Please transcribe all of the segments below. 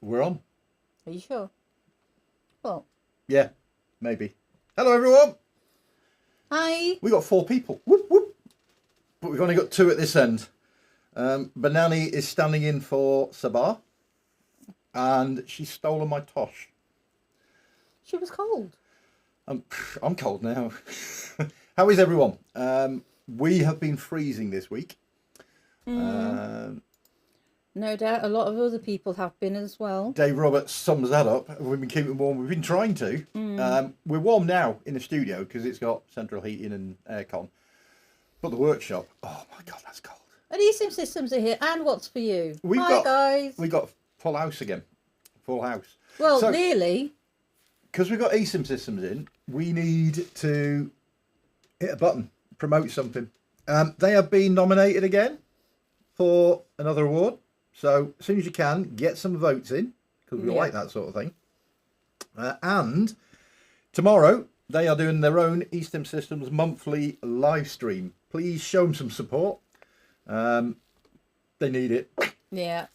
We're on. Are you sure? Well. Yeah, maybe. Hello, everyone. Hi. We got 4 people. Whoop, whoop. But we've only got 2 at this end. Banani is standing in for Sabah. And she's stolen my tosh. She was cold. I'm cold now. How is everyone? We have been freezing this week. No doubt a lot of other people have been as well. Dave Roberts sums that up. We've been keeping warm. We've been trying to. We're warm now in the studio because it's got central heating and aircon. But the workshop, oh my God, that's cold. And E-stim systems are here. And what's for you? Hi, guys. We got full house again. Full house. Well, so, nearly. Because we've got E-stim systems in, we need to hit a button, promote something. They have been nominated again for another award. So as soon as you can, get some votes in, because we like that sort of thing. And tomorrow, they are doing their own E-stim Systems monthly live stream. Please show them some support. They need it. Yeah.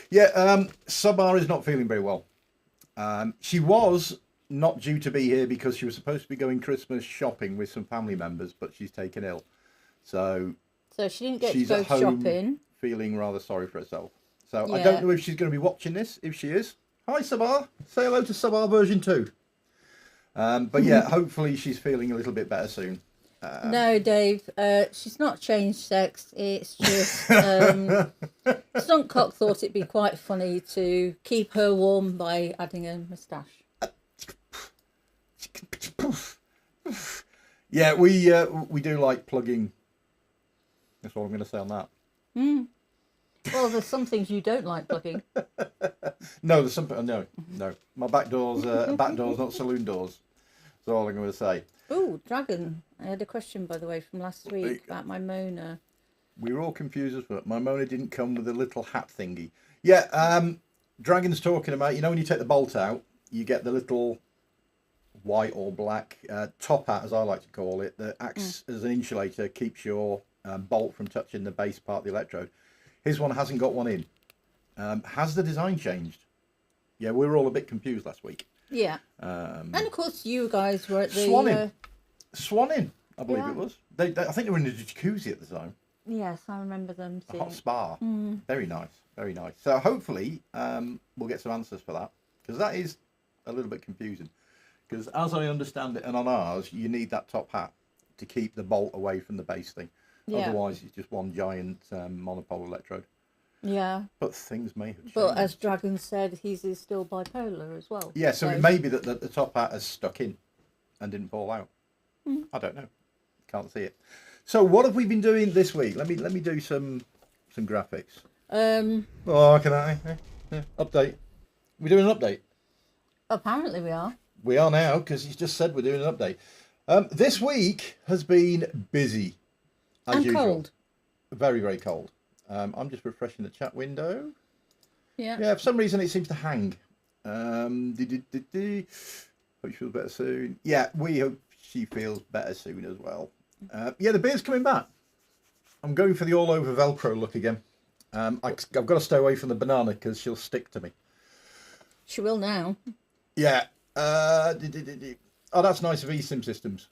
Yeah, Sabah is not feeling very well. She was not due to be here because she was supposed to be going Christmas shopping with some family members, but she's taken ill. So she didn't get she's to go at home shopping. Feeling rather sorry for herself. So I don't know if she's going to be watching this. If she is, hi Sabah. Say hello to Sabah version 2. But yeah, hopefully she's feeling a little bit better soon. No, Dave, she's not changed sex. It's just Stunt Cock thought it'd be quite funny to keep her warm by adding a moustache. Yeah, we do like plugging. That's what I'm going to say on that. Well, there's some things you don't like plugging. No, there's something. No. My back doors not saloon doors. That's all I'm going to say. Oh, Dragon. I had a question, by the way, from last week about my Mona. We were all confused as fuck. My Mona didn't come with a little hat thingy. Yeah, Dragon's talking about, when you take the bolt out, you get the little white or black top hat, as I like to call it, that acts as an insulator, keeps your bolt from touching the base part of the electrode. His one hasn't got one in. Has the design changed? Yeah, we were all a bit confused last week. Yeah. And of course, you guys were at the Swanning, I believe it was. I think they were in a jacuzzi at the time. Yes, I remember them. A hot spa. Very nice, very nice. So hopefully we'll get some answers for that, because that is a little bit confusing. Because as I understand it, and on ours, you need that top hat to keep the bolt away from the base thing. Yeah. Otherwise, it's just one giant monopole electrode. Yeah. But things may have changed. But as Dragon said, he's still bipolar as well. Yeah, so it may be that the top hat has stuck in and didn't fall out. I don't know. Can't see it. So what have we been doing this week? Let me do some graphics. Oh, can I? Update. We're doing an update. Apparently we are. We are now, because he's just said we're doing an update. This week has been busy. As usual. Cold. Very, very cold. I'm just refreshing the chat window. Yeah. Yeah, for some reason it seems to hang. Hope she feels better soon. Yeah, we hope she feels better soon as well. Yeah, the beard's coming back. I'm going for the all-over Velcro look again. I've got to stay away from the banana because she'll stick to me. She will now. Yeah. Oh, that's nice of E-stim Systems.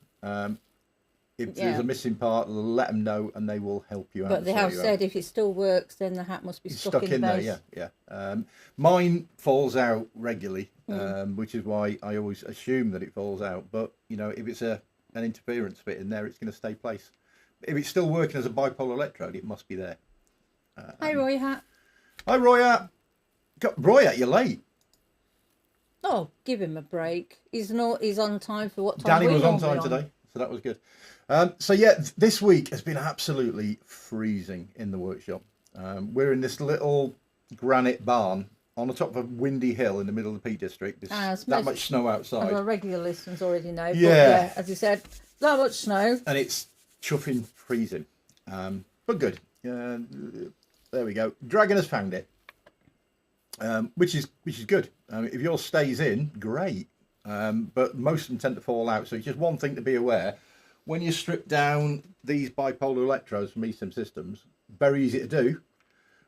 If there's a missing part, let them know and they will help you out. But they have said if it still works, then the hat must be stuck in the base. There. Yeah. Mine falls out regularly, which is why I always assume that it falls out. But if it's an interference bit in there, it's going to stay place. If it's still working as a bipolar electrode, it must be there. Hi, Roy Hat. Hi, Roy Hat. Roy Hat, you're late. Oh, give him a break. He's on time for what time? Danny was on time today, so that was good. So yeah, this week has been absolutely freezing in the workshop. We're in this little granite barn on the top of a windy hill in the middle of the Peak District. There's that much snow outside. As our regular listeners already know. Yeah. But yeah, as you said, that much snow. And it's chuffing freezing. But good. There we go. Dragon has found it. Which is good. If yours stays in, great. But most of them tend to fall out. So it's just one thing to be aware. When you strip down these bipolar electrodes from E-stim Systems, very easy to do.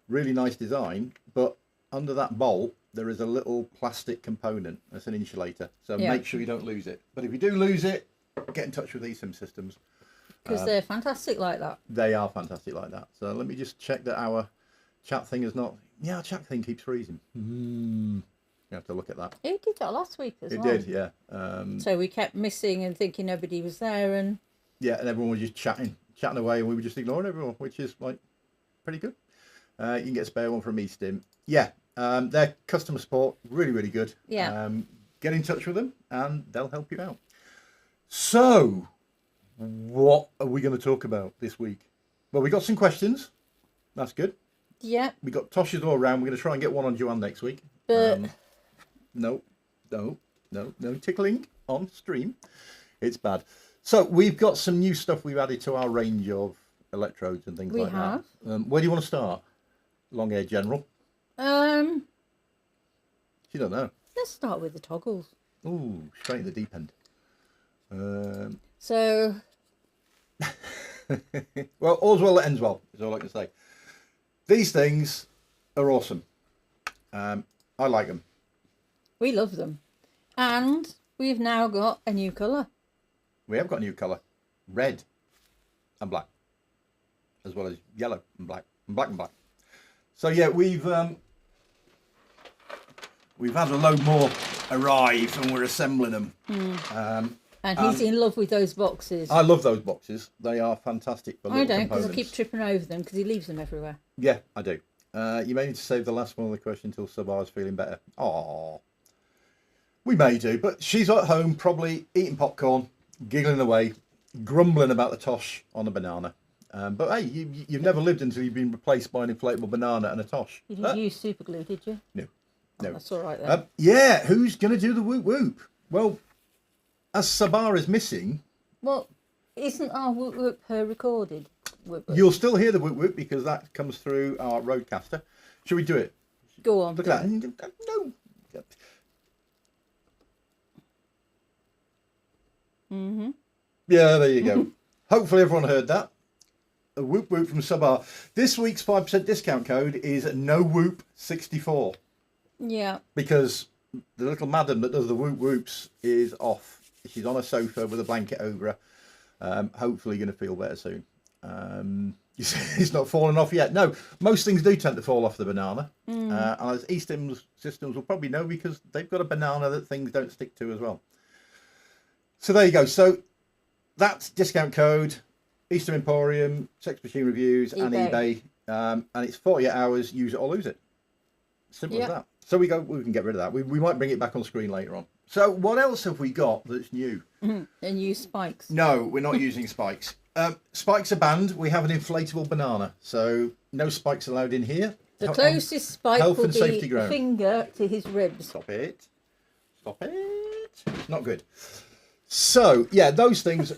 Really nice design. But under that bolt, there is a little plastic component. That's an insulator. So make sure you don't lose it. But if you do lose it, get in touch with E-stim Systems. Because they're fantastic like that. They are fantastic like that. So let me just check that our chat thing is not... Yeah, our chat thing keeps freezing. You have to look at that. It did that last week as well. It did, yeah. So we kept missing and thinking nobody was there, and... Yeah, and everyone was just chatting away, and we were just ignoring everyone, which is, like, pretty good. You can get a spare one from E-stim. Yeah, their customer support, really, really good. Yeah. Get in touch with them, and they'll help you out. So, what are we going to talk about this week? Well, we got some questions. That's good. Yeah. We got Toshes all around. We're going to try and get one on Joanne next week. But... No tickling on stream. It's bad. So we've got some new stuff we've added to our range of electrodes and things like that. Where do you want to start? Long hair general. You don't know. Let's start with the toggles. Ooh, straight in the deep end. So. Well, all's well that ends well, is all I can say. These things are awesome. I like them. We love them. And we've now got a new colour. We have got a new colour. Red and black. As well as yellow and black. And black and black. So yeah, we've had a load more arrive and we're assembling them. And he's in love with those boxes. I love those boxes. They are fantastic for little I don't, because I components. keep tripping over them because he leaves them everywhere. Yeah, I do. You may need to save the last one of the question until Sabar's feeling better. Aww. We may do, but she's at home probably eating popcorn, giggling away, grumbling about the tosh on a banana. But hey, you've never lived until you've been replaced by an inflatable banana and a tosh. You didn't use super glue, did you? No. Oh, that's all right then. Yeah, who's going to do the whoop whoop? Well, as Sabar is missing... Well, isn't our whoop whoop recorded? Whoop whoop? You'll still hear the whoop whoop because that comes through our roadcaster. Should we do it? Go on. Look at that. No. Yeah, there you go. Hopefully everyone heard that. A whoop whoop from Sabar. This week's 5% discount code is no whoop 64. Yeah. Because the little madam that does the whoop whoops is off. She's on a sofa with a blanket over her. Hopefully going to feel better soon. It's not fallen off yet. No, most things do tend to fall off the banana. And as E-stim Systems will probably know because they've got a banana that things don't stick to as well. So there you go. So that's discount code, E-stim Emporium, Sex Machine Reviews and eBay. And it's 48 hours, use it or lose it. Simple as that. So we can get rid of that. We might bring it back on screen later on. So what else have we got that's new? And use spikes. No, we're not using spikes. Spikes are banned. We have an inflatable banana. So no spikes allowed in here. The closest spike will be a finger to his ribs. Stop it. Stop it. It's not good. So, yeah, those things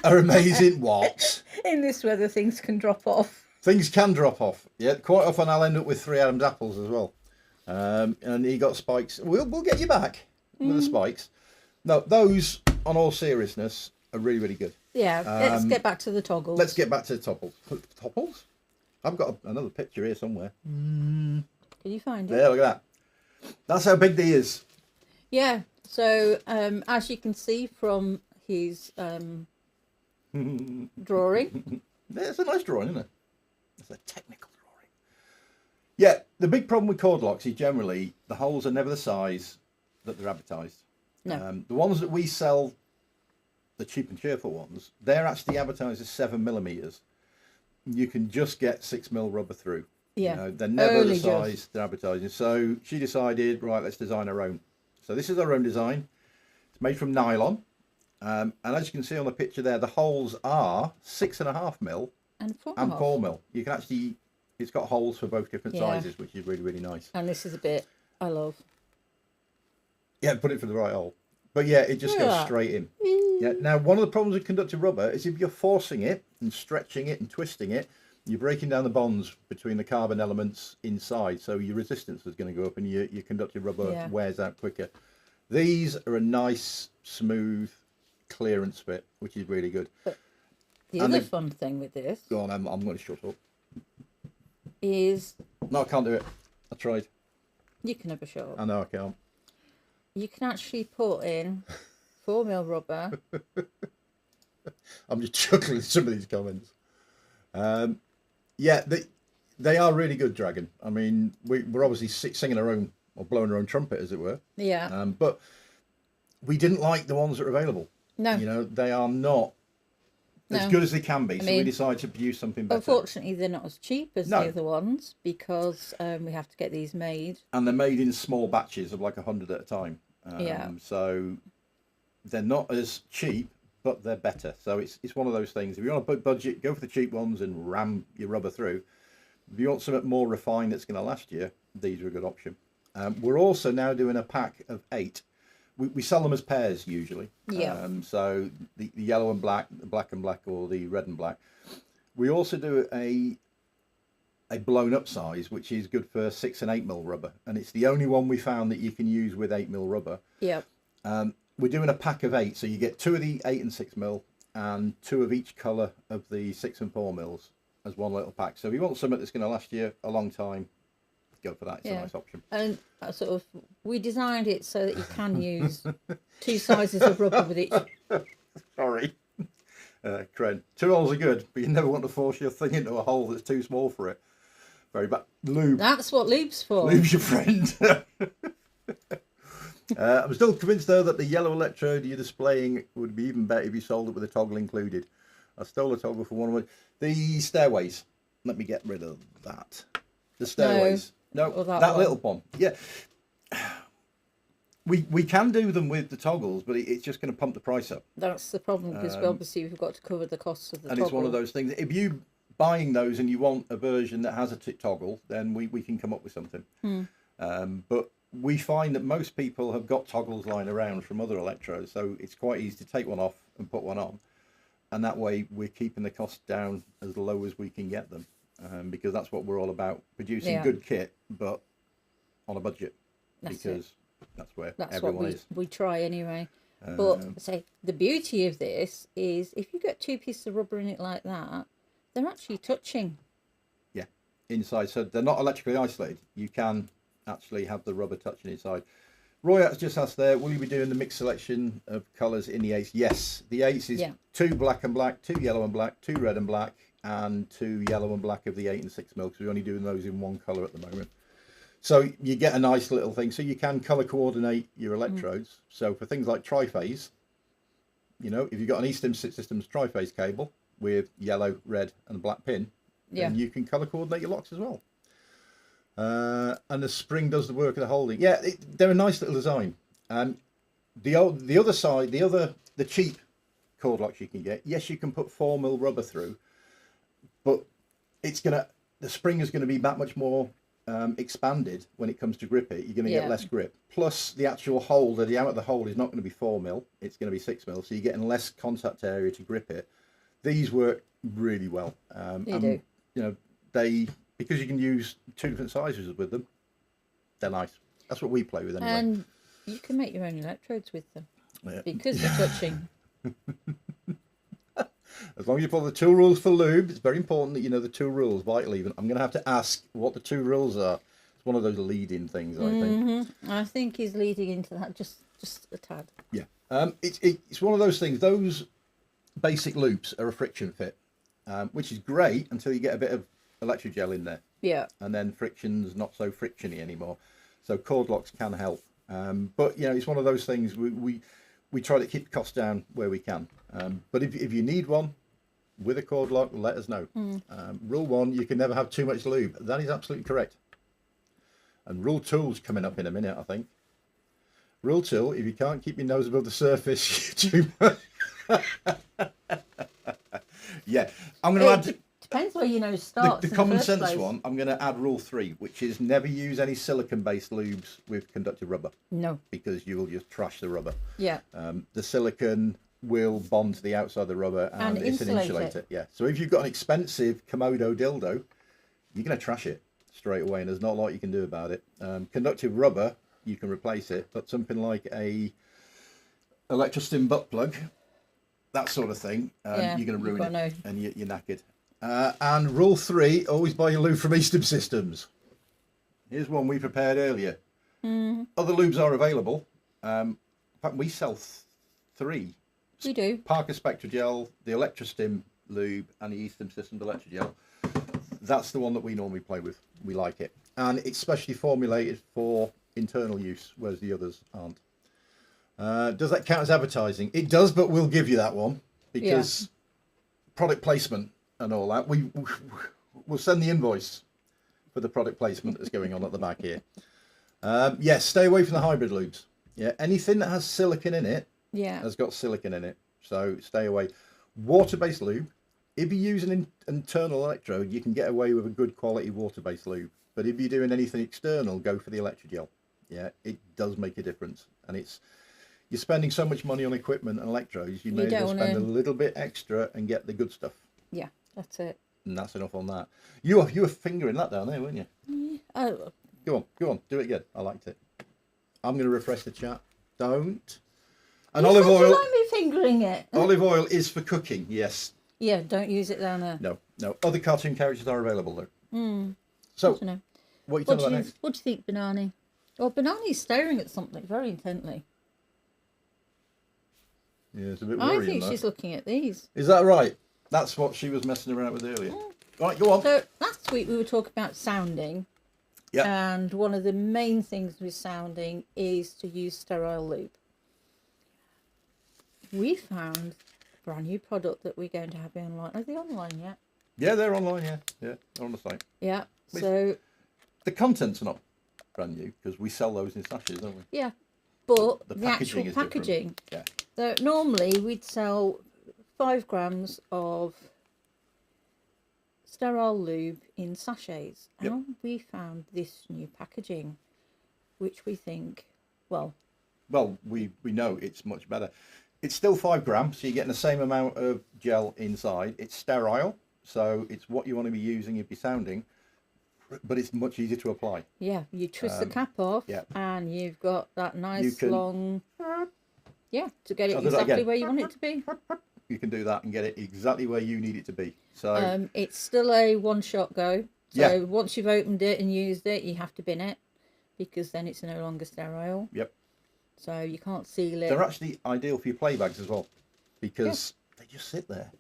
are amazing. What? In this weather, things can drop off. Things can drop off. Yeah, quite often I'll end up with 3 Adam's apples as well. And he got spikes. We'll get you back with the spikes. No, those, on all seriousness, are really, really good. Yeah, let's get back to the toggles. Let's get back to the toggles. Toggles? I've got another picture here somewhere. Can you find it? Yeah, look at that. That's how big he is. Yeah. So, as you can see from his drawing. It's a nice drawing, isn't it? It's a technical drawing. Yeah, the big problem with cord locks is generally the holes are never the size that they're advertised. No. The ones that we sell, the cheap and cheerful ones, they're actually advertised as 7mm. You can just get 6mm rubber through. Yeah. You know, they're never the size they're advertising. So she decided, right, let's design our own. So this is our own design. It's made from nylon. And as you can see on the picture there, the holes are 6.5mm and 4mm. You can actually, it's got holes for both different sizes, which is really, really nice. And this is a bit I love. Yeah, put it for the right hole. But yeah, it just goes straight in. Yeah. Now, one of the problems with conductive rubber is if you're forcing it and stretching it and twisting it, you're breaking down the bonds between the carbon elements inside. So your resistance is going to go up and your conductive rubber wears out quicker. These are a nice, smooth clearance fit, which is really good. But the other fun thing with this... Go on, I'm going to shut up. Is... No, I can't do it. I tried. You can never shut up. I know I can't. You can actually put in 4mm rubber. I'm just chuckling at some of these comments. Yeah, they are really good, Dragon. I mean, we're obviously singing our own, or blowing our own trumpet, as it were. Yeah. But we didn't like the ones that are available. No. You know, they are not as good as they can be. So we decided to produce something better. Unfortunately, they're not as cheap as the other ones because we have to get these made. And they're made in small batches of like 100 at a time. So they're not as cheap, but they're better. So it's one of those things. If you're on a budget, go for the cheap ones and ram your rubber through. If you want something more refined that's going to last you, these are a good option. We're also now doing a pack of 8. We sell them as pairs usually. Yeah. So the yellow and black, the black and black, or the red and black. We also do a blown up size, which is good for 6 and 8mm rubber, and it's the only one we found that you can use with 8mm rubber. Yeah. We're doing a pack of 8, so you get 2 of the 8 and 6mm and 2 of each colour of the 6 and 4mm as one little pack. So if you want something that's going to last you a long time, go for that. It's a nice option. And we designed it so that you can use 2 sizes of rubber with each. Sorry. Kren. 2 holes are good, but you never want to force your thing into a hole that's too small for it. Very bad. Lube. That's what lube's for. Lube's your friend. I'm still convinced though that the yellow electrode you're displaying would be even better if you sold it with a toggle included. I stole a toggle for one of the stairways. Let me get rid of that. The stairways. No, that little one. Yeah. We can do them with the toggles, but it's just going to pump the price up. That's the problem, because obviously we've got to cover the costs of the toggle. And it's one of those things. If you buying those and you want a version that has a toggle, then we can come up with something. But we find that most people have got toggles lying around from other electrodes, so it's quite easy to take one off and put one on. And that way we're keeping the cost down as low as we can get them, because that's what we're all about, producing good kit, but on a budget. That's where everyone is. We try anyway. But say the beauty of this is if you get 2 pieces of rubber in it like that, they're actually touching. Yeah, inside. So they're not electrically isolated. You can actually have the rubber touching inside. Roy has just asked there, will you be doing the mixed selection of colours in the 8s? Yes, the 8s is 2 black and black, 2 yellow and black, 2 red and black, and 2 yellow and black of the 8 and 6mm, because we're only doing those in one colour at the moment. So you get a nice little thing. So you can colour coordinate your electrodes. So for things like triphase, you know, if you've got an E-stim Systems triphase cable with yellow, red and black pin, then you can colour coordinate your locks as well. And the spring does the work of the holding. Yeah, they're a nice little design. The other side, the cheap cord locks you can get, yes, you can put 4mm rubber through, but the spring is going to be that much more expanded when it comes to grip it. You're going to get less grip. Plus the actual hole, the diameter of the hole is not going to be 4mm, it's going to be 6mm, so you're getting less contact area to grip it. These work really well. They do. You know, because you can use 2 different sizes with them, they're nice. That's what we play with anyway. And you can make your own electrodes with them because they're touching. As long as you follow the 2 rules for lube, it's very important that you know the 2 rules, vital even. I'm going to have to ask what the 2 rules are. It's one of those lead-in things, I think. I think he's leading into that just a tad. Yeah. It's one of those things. Those basic loops are a friction fit, which is great until you get a bit of electrogel in there. Yeah. And then friction's not so frictiony anymore. So cord locks can help. But, you know, it's one of those things we try to keep the cost down where we can. But if you need one with a cord lock, let us know. Rule 1, you can never have too much lube. That is absolutely correct. And rule 2's coming up in a minute, I think. Rule 2, if you can't keep your nose above the surface, you're too much. Yeah, I'm going to add... Depends where your nose starts. The common sense one, I'm going to add rule 3, which is never use any silicone-based lubes with conductive rubber. No. Because you will just trash the rubber. Yeah. The silicone will bond to the outside of the rubber and it's an insulator. Yeah. So if you've got an expensive Komodo dildo, you're going to trash it straight away, and there's not a lot you can do about it. Conductive rubber, you can replace it, but something like a electrostim butt plug, that sort of thing, you're going to ruin it, and you're knackered. And rule 3, always buy your lube from E-stim Systems. Here's one we prepared earlier. Other lubes are available. In fact, we sell 3. We do. Parker Spectra Gel, the Electrostim lube, and the E-stim Systems Electrogel. That's the one that we normally play with. We like it. And it's specially formulated for internal use, whereas the others aren't. Does that count as advertising? It does, but we'll give you that one because product placement and all that. We'll send the invoice for the product placement that's going on at the back here. Yes, stay away from the hybrid lubes. Yeah, anything that has silicon in it has got silicon in it. So stay away. Water-based lube. If you use an internal electrode, you can get away with a good quality water-based lube. But if you're doing anything external, go for the electrogel. Yeah, it does make a difference. And you're spending so much money on equipment and electrodes, you may as well spend a little bit extra and get the good stuff. Yeah, that's it. And that's enough on that. You were fingering that down there, weren't you? Yeah. Oh. Go on, do it again. I liked it. I'm going to refresh the chat. Don't. And olive oil. You like me fingering it. Olive oil is for cooking, yes. Yeah, don't use it down there. No. Other cartoon characters are available though. So, what are you talking about next? What do you think, Banani? Well, Banani's staring at something very intently. Yeah, it's a bit worrying. I think she's looking at these. Is that right? That's what she was messing around with earlier. Right, go on. So last week we were talking about sounding. Yeah. And one of the main things with sounding is to use sterile lube. We found a brand new product that we're going to have online. Are they online yet? Yeah, they're online, yeah. Yeah, they're on the site. Yeah, so... The contents are not brand new, because we sell those in sachets, don't we? Yeah, but the actual packaging. Yeah. So normally we'd sell 5 grams of sterile lube in sachets. Yep. And we found this new packaging, which we think, well, we know it's much better. It's still 5 grams, so you're getting the same amount of gel inside. It's sterile, so it's what you want to be using if you're sounding, but it's much easier to apply. Yeah, you twist the cap off, and you've got that nice long, to get it exactly where you want it to be. You can do that and get it exactly where you need it to be. So it's still a one-shot go. So once you've opened it and used it, you have to bin it, because then it's no longer sterile. Yep. So you can't seal it. They're actually ideal for your play bags as well, because they just sit there.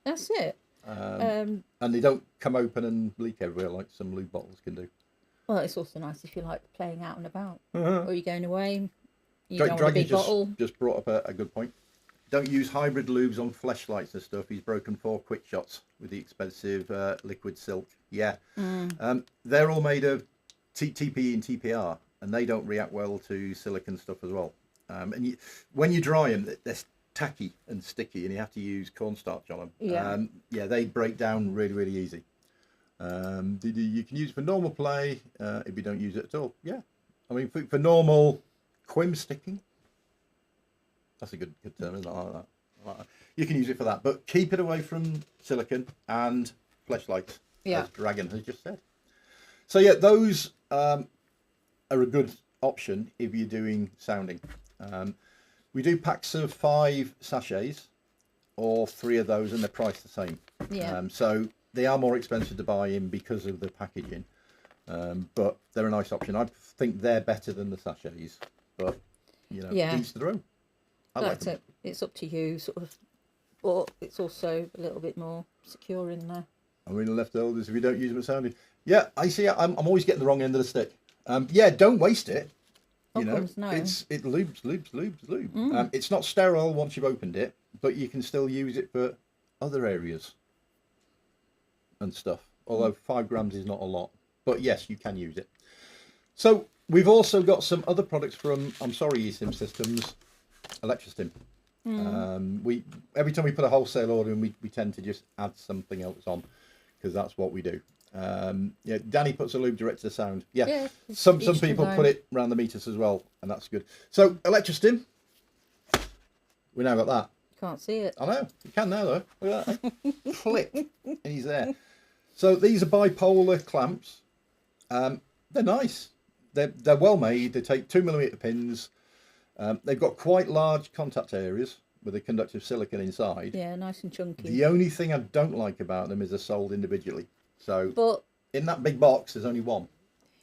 That's it. And they don't come open and leak everywhere like some lube bottles can do. Well, it's also nice if you like playing out and about, or you're going away. You don't want a Dragon big bottle. just brought up a good point. Don't use hybrid lubes on fleshlights and stuff. He's broken 4 quick shots with the expensive liquid silk. Yeah. They're all made of TPE and TPR, and they don't react well to silicon stuff as well. And when you dry them, they're tacky and sticky, and you have to use cornstarch on them. They break down really, really easy. You can use it for normal play if you don't use it at all. Yeah. I mean, for normal quim sticking, that's a good term, isn't it? I like that. You can use it for that, but keep it away from silicon and fleshlights, as Dragon has just said. So yeah, those are a good option if you're doing sounding. We do packs of 5 sachets, or 3 of those, and they're priced the same. Yeah. So they are more expensive to buy in because of the packaging, but they're a nice option. I think they're better than the sachets, but each to their own. That's it. It's up to you, sort of, but it's also a little bit more secure in there. I mean, leftovers if you don't use them at sounding. Yeah, I see. I'm always getting the wrong end of the stick. Don't waste it. It's lubes. It's not sterile once you've opened it, but you can still use it for other areas and stuff. Although 5 grams is not a lot, but yes, you can use it. So we've also got some other products from E-stim Systems, Electrostim. Every time we put a wholesale order in, we tend to just add something else on, because that's what we do. Danny puts a lube direct to the sound. Some people put it around the meters as well, and that's good. So Electrostim, we now got that. Can't see it. I know, you can now though. Look at that. Click, and he's there. So these are bipolar clamps. They're nice. They're well made. They take 2mm pins. They've got quite large contact areas with a conductive silicon inside. Yeah, nice and chunky. The only thing I don't like about them is they're sold individually. So in that big box, there's only 1.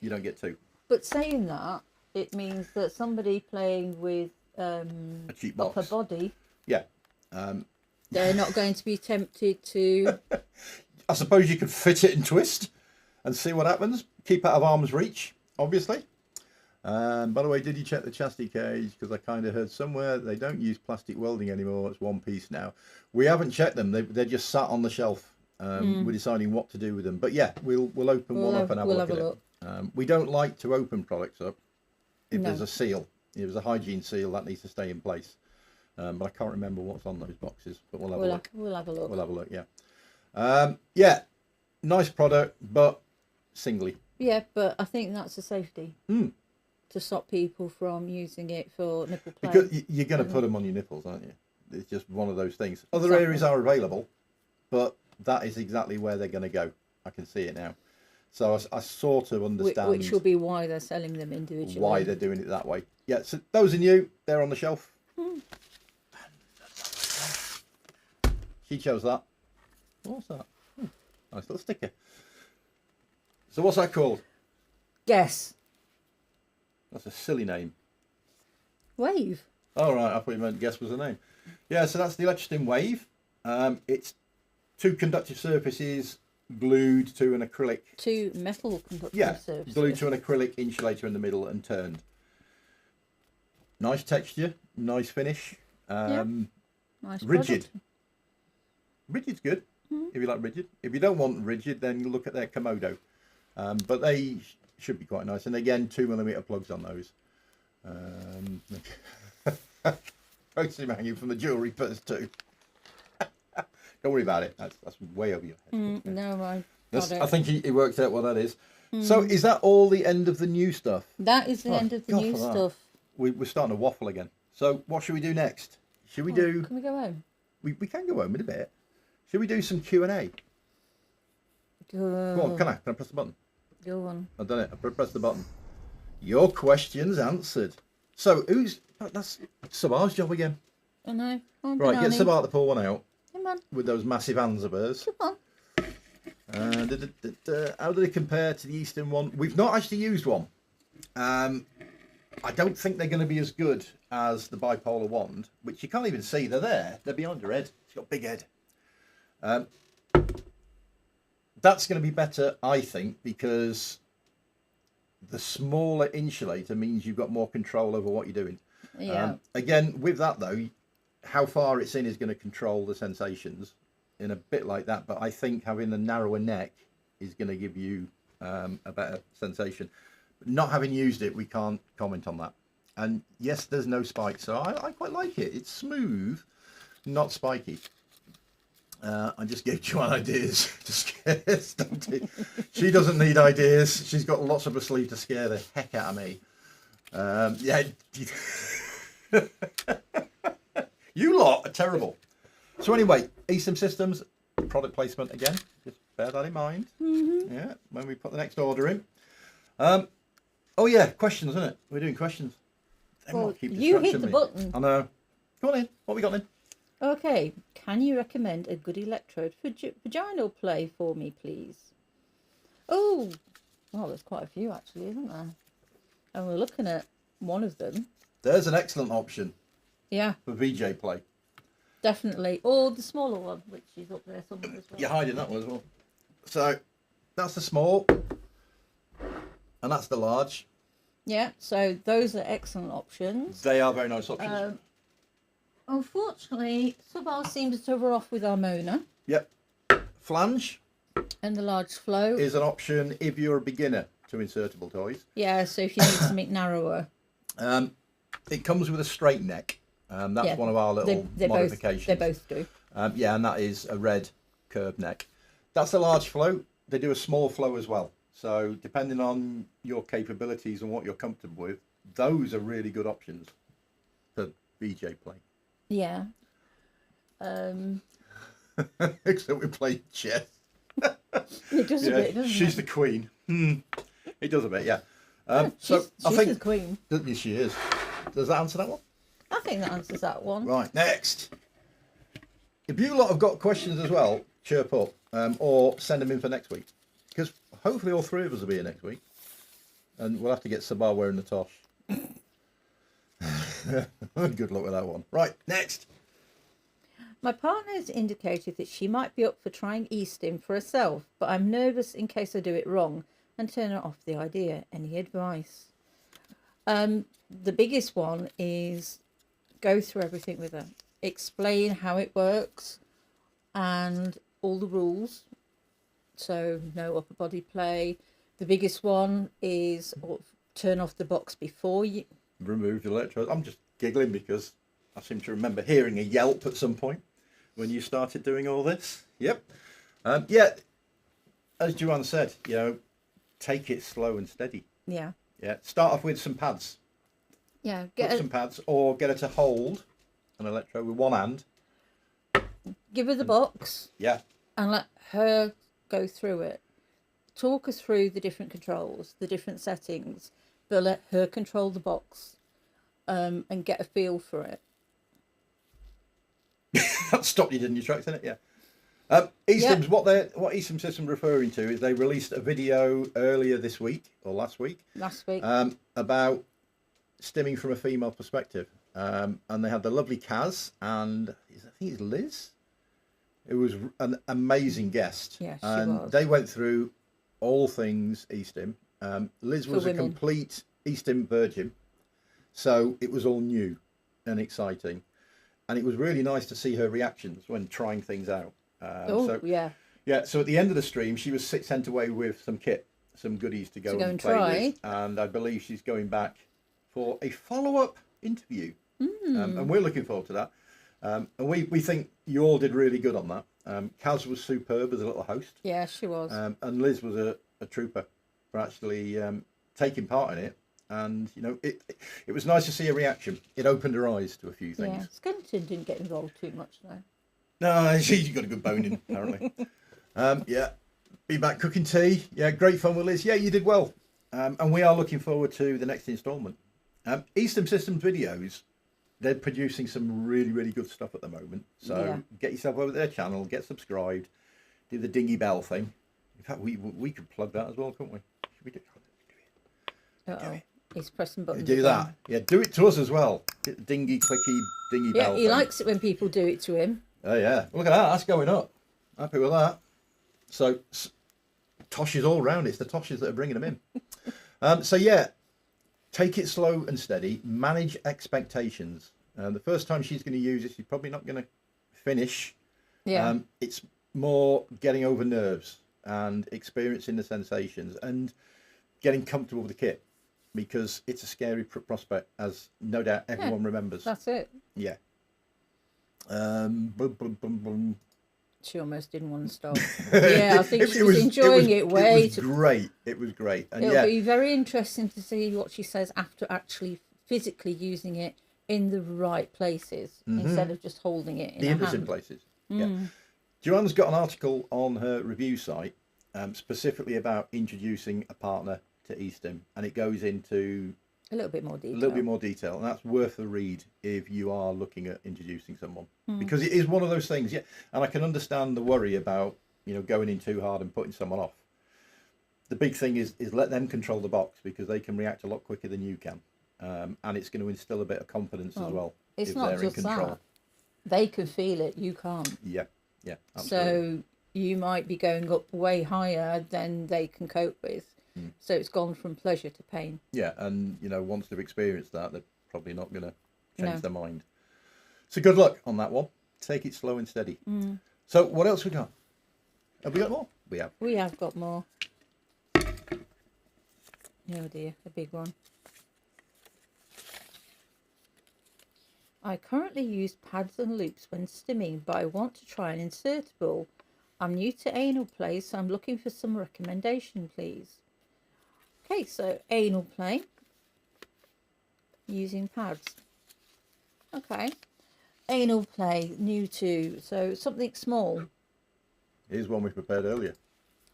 You don't get 2. But saying that, it means that somebody playing with a cheap upper box. body, Yeah. they're not going to be tempted to. I suppose you could fit it and twist and see what happens. Keep out of arm's reach, obviously. By the way, did you check the chastity cage? Because I kind of heard somewhere they don't use plastic welding anymore. It's one piece now. We haven't checked them. They're just sat on the shelf. We're deciding what to do with them. But yeah, we'll open one up and have a look at it. We don't like to open products up if there's a seal. If there's a hygiene seal, that needs to stay in place. But I can't remember what's on those boxes. But we'll have a look. We'll have a look. We'll have a look, yeah. Yeah, nice product, but singly. Yeah, but I think that's a safety. To stop people from using it for nipple play. Because you're going to put them on your nipples, aren't you? It's just one of those things. Other areas are available, but that is exactly where they're going to go. I can see it now. So I sort of understand. Which will be why they're selling them individually. Why they're doing it that way. Yeah, so those are new. They're on the shelf. She chose that. What's that? Nice little sticker. So what's that called? Guess. That's a silly name. Wave. Oh, right. I thought you meant guess was the name. Yeah, so that's the E-stim Wave. It's 2 conductive surfaces glued to an acrylic. 2 metal conductive surfaces. Glued to an acrylic insulator in the middle and turned. Nice texture, nice finish. Nice rigid. Product. Rigid's good, if you like rigid. If you don't want rigid, then you look at their Komodo. But they should be quite nice. And again, 2mm plugs on those. Post him hanging from the jewellery purse too. Don't worry about it. That's way over your head. No, I think he worked out what that is. So is that all the end of the new stuff? That is the end of the new stuff. We're starting to waffle again. So what should we do next? Should we do... Can we go home? We can go home in a bit. Should we do some Q&A? Go on, can I press the button? Go on. I've done it. I pressed the button. Your questions answered. So that's Sabar's job again. I know. Right, get Sabar to pull one out. Come on. With those massive hands of hers. Come on. How do they compare to the E-stim one? We've not actually used one. I don't think they're going to be as good as the bipolar wand, which you can't even see. They're there. They're behind your head. It's got a big head. That's going to be better, I think, because the smaller insulator means you've got more control over what you're doing. Yeah. Again, with that though, how far it's in is going to control the sensations in a bit like that. But I think having a narrower neck is going to give you a better sensation. Not having used it, we can't comment on that. And yes, there's no spike, so I quite like it. It's smooth, not spiky. I just gave Joanne ideas to scare Stunty. She doesn't need ideas. She's got lots up her sleeve to scare the heck out of me. Yeah. You lot are terrible. So anyway, E-stim Systems, product placement again. Just bear that in mind. Yeah, when we put the next order in. Oh yeah, questions, isn't it? We're doing questions. Well, you hit the button. I know. Go on in. What we got then? Okay. Can you recommend a good electrode for vaginal play for me, please? Oh, well, there's quite a few actually, isn't there? And we're looking at one of them. There's an excellent option. Yeah. For VJ play. Definitely. Or the smaller one, which is up there somewhere as well. You're hiding that one as well. So that's the small. And that's the large. Yeah, so those are excellent options. They are very nice options. Unfortunately, Subar seems to cover off with our Mona. Yep. Flange. And the large flow. Is an option if you're a beginner to insertable toys. Yeah, so if you need something narrower. It comes with a straight neck. That's one of our little modifications. They both do. Yeah, and that is a red curved neck. That's a large flow. They do a small flow as well. So depending on your capabilities and what you're comfortable with, those are really good options for VJ play. Yeah. Except we play chess. It does a bit, doesn't it? She's the queen. It does a bit, yeah. She's the queen. Yes, she is. Does that answer that one? I think that answers that one. Right, next. If you lot have got questions as well, chirp up or send them in for next week. Because hopefully all three of us will be here next week. And we'll have to get Sabar wearing the tosh. Good luck with that one. Right, next. My partner has indicated that she might be up for trying E-stim for herself, but I'm nervous in case I do it wrong and turn her off the idea. Any advice? The biggest one is go through everything with her. Explain how it works and all the rules. So no upper body play. The biggest one is turn off the box before you... Remove the electrodes. I'm just giggling because I seem to remember hearing a yelp at some point when you started doing all this. Yep. Yeah, as Joanne said, you know, take it slow and steady. Yeah. Yeah. Start off with some pads. Yeah. Put some pads, or get her to hold an electrode with one hand. Give her the box. Yeah. And let her go through it. Talk us through the different controls, the different settings, but let her control the box and get a feel for it. That stopped you in your tracks, didn't it? Yeah. E-stims, what E-stim system referring to is they released a video earlier this week or last week about stimming from a female perspective, and they had the lovely Kaz and I think it's Liz. It was an amazing guest. Yeah, she and was. They went through all things E-stim. Liz was a complete E-stim virgin, so it was all new and exciting, and it was really nice to see her reactions when trying things out. Yeah. So at the end of the stream, she was sent away with some kit, some goodies to go and play with, and I believe she's going back for a follow-up interview, and we're looking forward to that. And we think you all did really good on that. Kaz was superb as a little host. Yeah, she was. And Liz was a trooper for actually taking part in it. And, you know, it was nice to see a reaction. It opened her eyes to a few things. Yeah, Skeleton didn't get involved too much, though. No, she's got a good bone in, apparently. Yeah, be back cooking tea. Yeah, great fun with Liz. Yeah, you did well. And we are looking forward to the next instalment. E-stim Systems videos, they're producing some really, really good stuff at the moment. So get yourself over to their channel, get subscribed, do the dingy bell thing. In fact, we could plug that as well, couldn't we? Should we do it? Uh-oh. He's pressing buttons. Do that. Yeah, do it to us as well. Get the dingy, clicky, dingy bell Yeah, he likes it when people do it to him. Oh, yeah. Look at that. That's going up. Happy with that. So, toshes all round. It's the toshes that are bringing them in. So, yeah, take it slow and steady. Manage expectations. The first time she's going to use it, she's probably not going to finish. Yeah. It's more getting over nerves and experiencing the sensations and getting comfortable with the kit, because it's a scary prospect, as no doubt everyone remembers. That's it. Yeah. She almost didn't want to stop. Yeah, I think she was enjoying it way too. Great. It was great. And it'll be very interesting to see what she says after actually physically using it in the right places instead of just holding it in the innocent places. Yeah. Joanne's got an article on her review site specifically about introducing a partner to E-stim, and it goes into a little bit more detail. And that's worth a read if you are looking at introducing someone, because it is one of those things. Yeah, and I can understand the worry about, you know, going in too hard and putting someone off. The big thing is let them control the box, because they can react a lot quicker than you can, and it's going to instill a bit of confidence as well. It's if not they're just in control. that; they can feel it. You can't. Yeah, absolutely. So you might be going up way higher than they can cope with. So it's gone from pleasure to pain. Yeah, and, you know, once they've experienced that, they're probably not going to change their mind. So good luck on that one. Take it slow and steady. So what else we got? Have we got more? We have. We have got more. Oh dear, a big one. I currently use pads and loops when stimming, but I want to try an insertable. I'm new to anal play, so I'm looking for some recommendation, please. Okay, so anal play using pads. Okay, anal play, new to, so something small. Here's one we prepared earlier.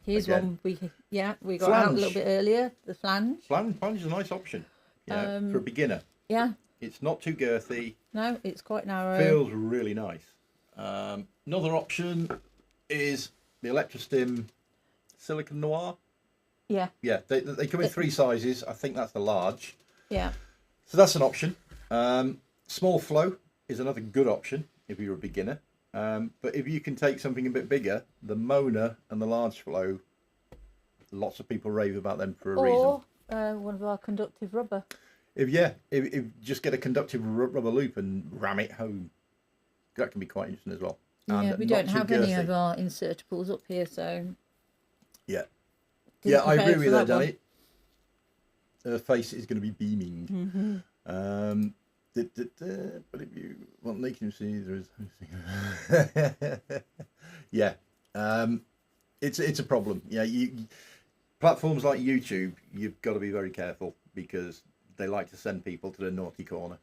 Here's one we got out a little bit earlier. The flange. Flange is a nice option. Yeah, for a beginner. Yeah. It's not too girthy. No, it's quite narrow. Feels really nice. Another option is the Electrostim Silicon Noir. Yeah. Yeah, they come in 3 sizes. I think that's the large. Yeah. So that's an option. Small flow is another good option if you're a beginner. But if you can take something a bit bigger, the Mona and the large flow, lots of people rave about them for a reason. Or one of our conductive rubber. If just get a conductive rubber loop and ram it home, that can be quite interesting as well. Yeah, we don't have any of our insertables up here, so... Yeah. Yeah, I agree with you there, Danny. Her face is going to be beaming. But if you want making see, there is... yeah. It's a problem. Yeah, platforms like YouTube, you've got to be very careful because they like to send people to the naughty corner.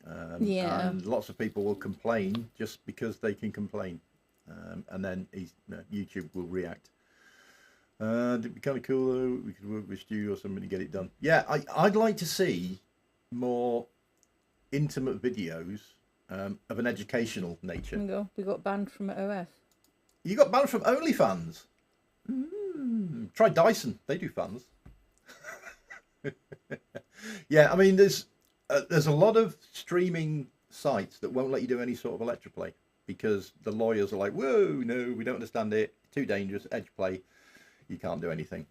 And lots of people will complain just because they can complain, and then YouTube will react. It'd be kind of cool though. We could work with Stu or somebody to get it done. Yeah, I'd like to see more intimate videos of an educational nature. We got banned from OF. You got banned from OnlyFans. Try Dyson. They do fans. Yeah, I mean, there's a lot of streaming sites that won't let you do any sort of electroplay because the lawyers are like, whoa, no, we don't understand it. Too dangerous. Edge play. You can't do anything.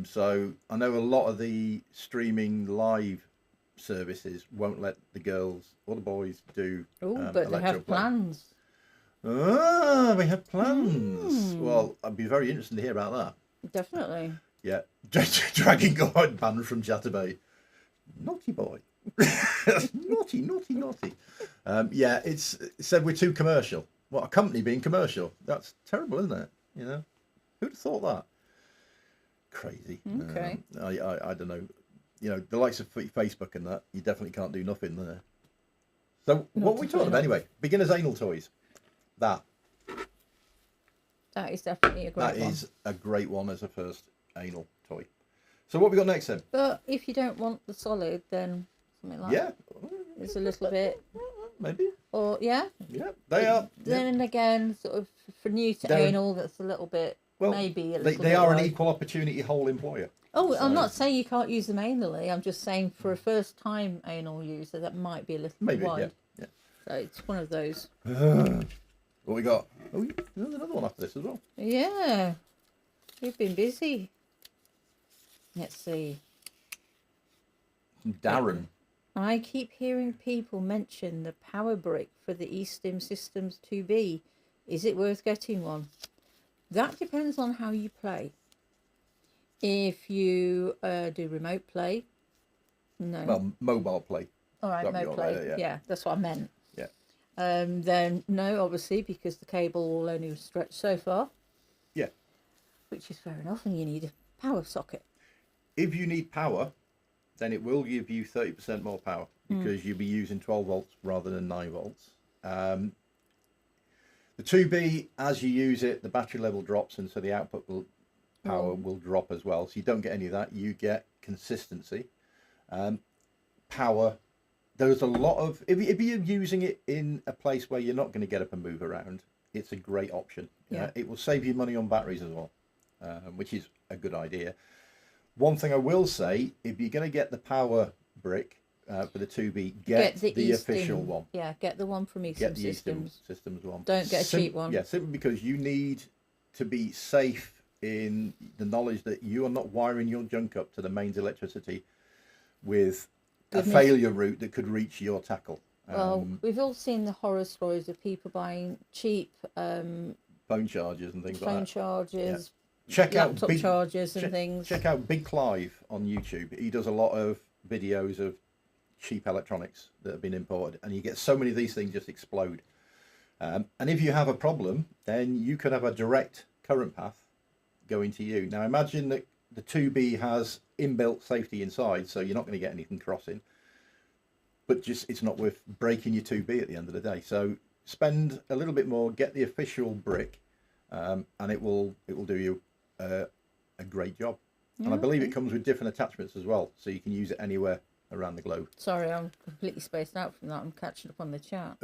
So I know a lot of the streaming live services won't let the girls or the boys do. But they have plans. Ah, we have plans. Well, I'd be very interested to hear about that. Definitely. Yeah. Dragon God banned from Chatterbait. Naughty boy. Naughty. Yeah, it said we're too commercial. What, a company being commercial? That's terrible, isn't it? You know, who'd have thought that? Crazy. Okay. I don't know. You know, the likes of Facebook and that, you definitely can't do nothing there. So what are we talking about anyway? Beginner's anal toys. That is definitely a great one. That is a great one as a first anal toy. So what we got next then? But if you don't want the solid, then something like it's a little bit maybe. Or yeah, they are. Then again, sort of for new to anal, that's a little bit maybe a little. They are an equal opportunity whole employer. Oh, so, I'm not saying you can't use them anally. I'm just saying for a first time anal user, that might be a little bit wide. Yeah. So it's one of those. What we got? Oh, there's another one after this as well. Yeah, we've been busy. Let's see. Darren. I keep hearing people mention the power brick for the E-stim Systems 2B. Is it worth getting one? That depends on how you play. If you do remote play, no. Well, mobile play. All right, mobile play. Yeah, that's what I meant. Yeah. Then no, obviously, because the cable will only stretch so far. Yeah. Which is fair enough, and you need a power socket. If you need power, then it will give you 30% more power because you'll be using 12 volts rather than 9 volts. The 2B, as you use it, the battery level drops, and so the output power will drop as well. So you don't get any of that. You get consistency. Power. There's a lot of... If you're using it in a place where you're not going to get up and move around, it's a great option. Yeah. It will save you money on batteries as well, which is a good idea. One thing I will say, if you're going to get the power brick for the 2B, get the official one. Yeah, get the one from E-stim Systems. Systems one. Don't get a cheap one. Yeah, simply because you need to be safe in the knowledge that you are not wiring your junk up to the mains electricity with a failure route that could reach your tackle. Well, we've all seen the horror stories of people buying cheap phone chargers and things like that. Phone chargers. Yeah. Check out laptop chargers and things. Check out Big Clive on YouTube. He does a lot of videos of cheap electronics that have been imported, and you get so many of these things just explode. And if you have a problem, then you could have a direct current path going to you. Now imagine that the 2B has inbuilt safety inside, so you're not going to get anything crossing. But just it's not worth breaking your 2B at the end of the day. So spend a little bit more, get the official brick, and it will do you a great job. And I believe it comes with different attachments as well, so you can use it anywhere around the globe. Sorry, I'm completely spaced out from that. I'm catching up on the chat.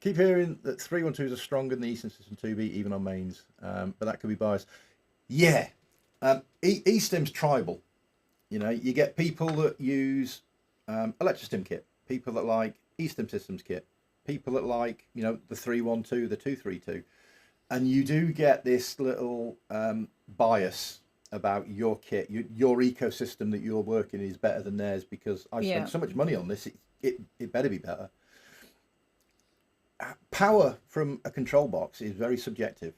Keep hearing that 312s are stronger than the E-stim System 2B, even on mains, but that could be biased. Yeah, E-stim's tribal. You know, you get people that use Electrostim kit, people that like E-stim systems kit, people that like, you know, the 312, the 232. And you do get this little bias about your kit, your ecosystem that you're working is better than theirs because I spent so much money on this, it better be better. Power from a control box is very subjective